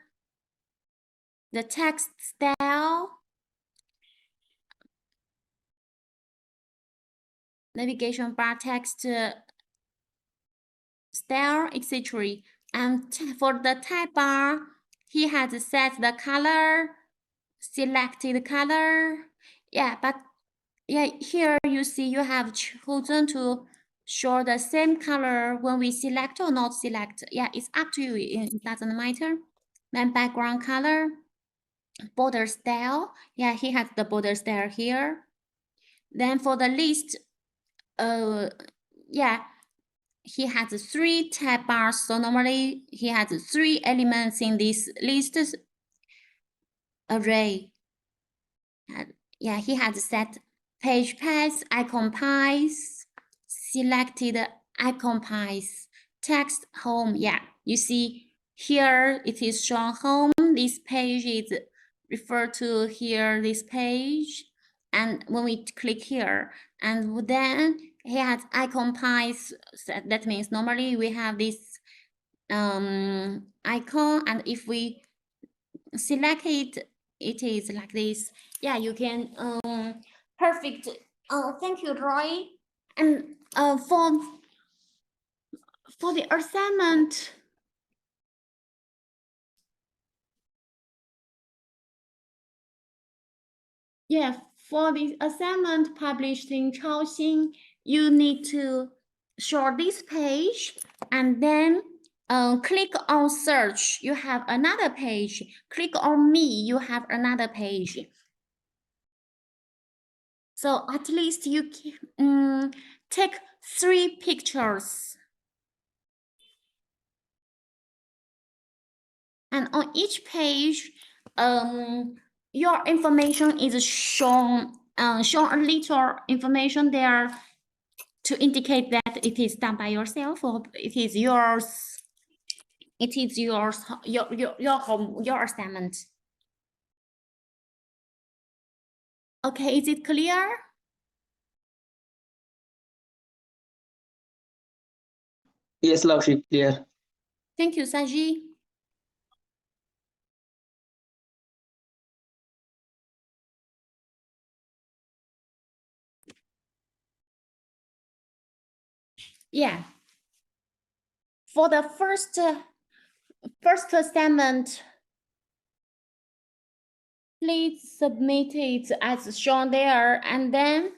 the text style, navigation bar text style, etc. And for the type bar, he has set the color, selected color. Yeah, but yeah, here you see you have chosen to show the same color when we select or not select. Yeah, it's up to you. It doesn't matter. Then background color, border style. Yeah, he has the border style here. Then for the list, yeah, he has 3 tab bars. So normally he has 3 elements in this list array. Yeah, he has set page path, icon path, selected icon path, text home. Yeah, you see here it is shown home. This page is referred to here, this page. And when we click here, and then he has icon path. That means normally we have this icon, and if we select it, it is like this. Yeah, you can perfect. Thank you, Roy. And for the assignment, yeah, for the assignment published in Chaoxing, you need to show this page and then click on search. You have another page. Click on me. You have another page. So at least you can take 3 pictures. And on each page, your information is shown, shown a little information there to indicate that it is done by yourself or it is yours. It is yours, your home, your assignment. Okay, is it clear? Yes, Laushi, clear. Thank you, Saji. Yeah. For the first assignment, please submit it as shown there, and then,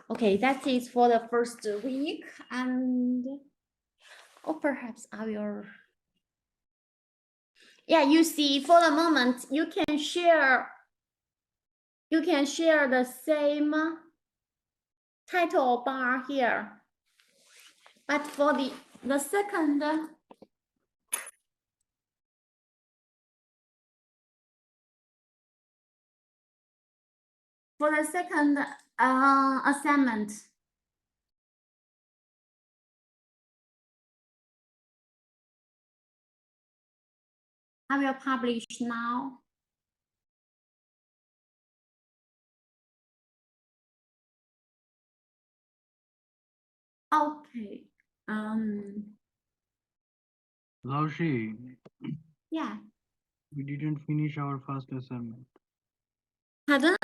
okay, that is for the first week, and or perhaps I will. Yeah, you see, for the moment, you can share the same title bar here, but for the second. For the second assignment, I will publish now. Okay. Laushi, Yeah. we didn't finish our first assignment. Pardon?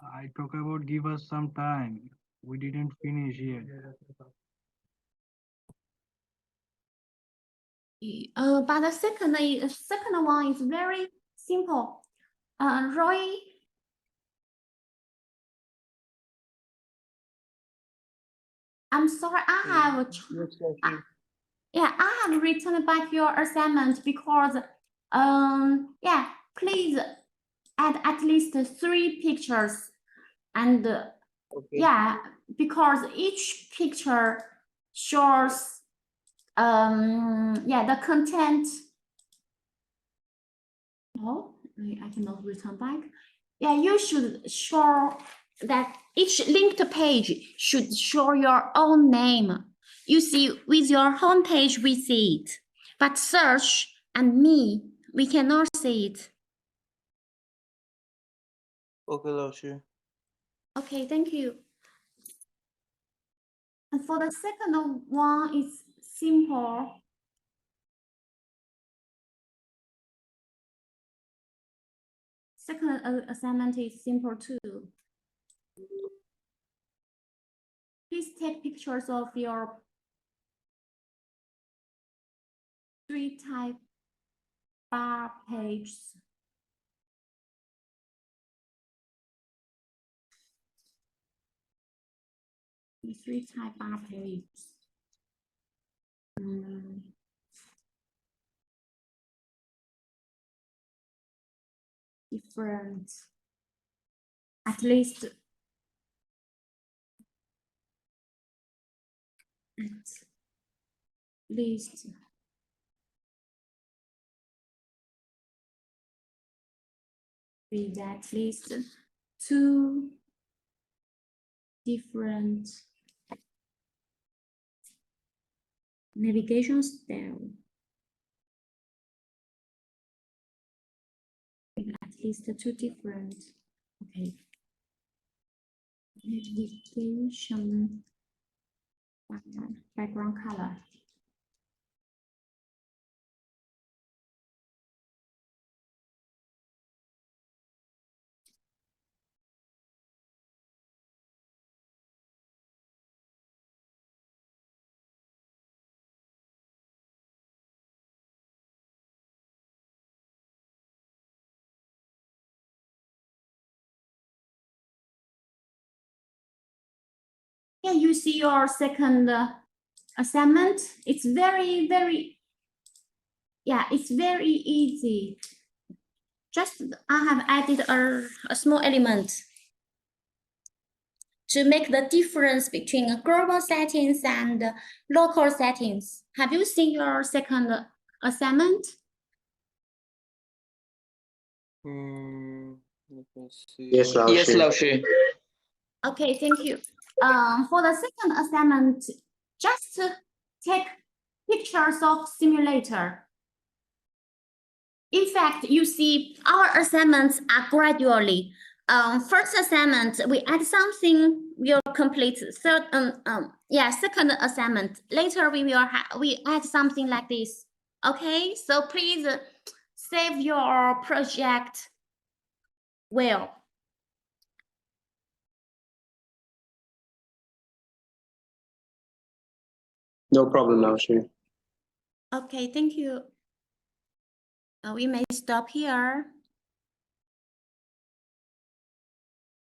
I talk about give us some time. We didn't finish yet. But the second one is very simple. Roy, I'm sorry, I have returned back your assignment because, yeah, please add at least 3 pictures And Okay. yeah, because each picture shows the content. Oh, I cannot return back. Yeah, you should show that each linked page should show your own name. You see, with your home page, we see it, but search and me, we cannot see it. Okay, 老师。 Okay, thank you. And for the second one, it's simple. Second assignment is simple too. Please take pictures of your 3-type bar pages. The 3-type bar pages. Different, at least with at least 2 different navigation style. At least 2 different, okay. Navigation background color. Yeah, you see your second assignment. It's very, it's very easy. Just I have added a small element to make the difference between global settings and local settings. Have you seen your second assignment? Let me see. Yes, 老师。 Yes, 老师. Okay, thank you. For the second assignment, just take pictures of simulator. In fact, you see our assignments are gradually. First assignment, we add something, we'll complete. Second assignment. Later we add something like this. Okay, so please save your project well. No problem, 老师. Okay, thank you. We may stop here.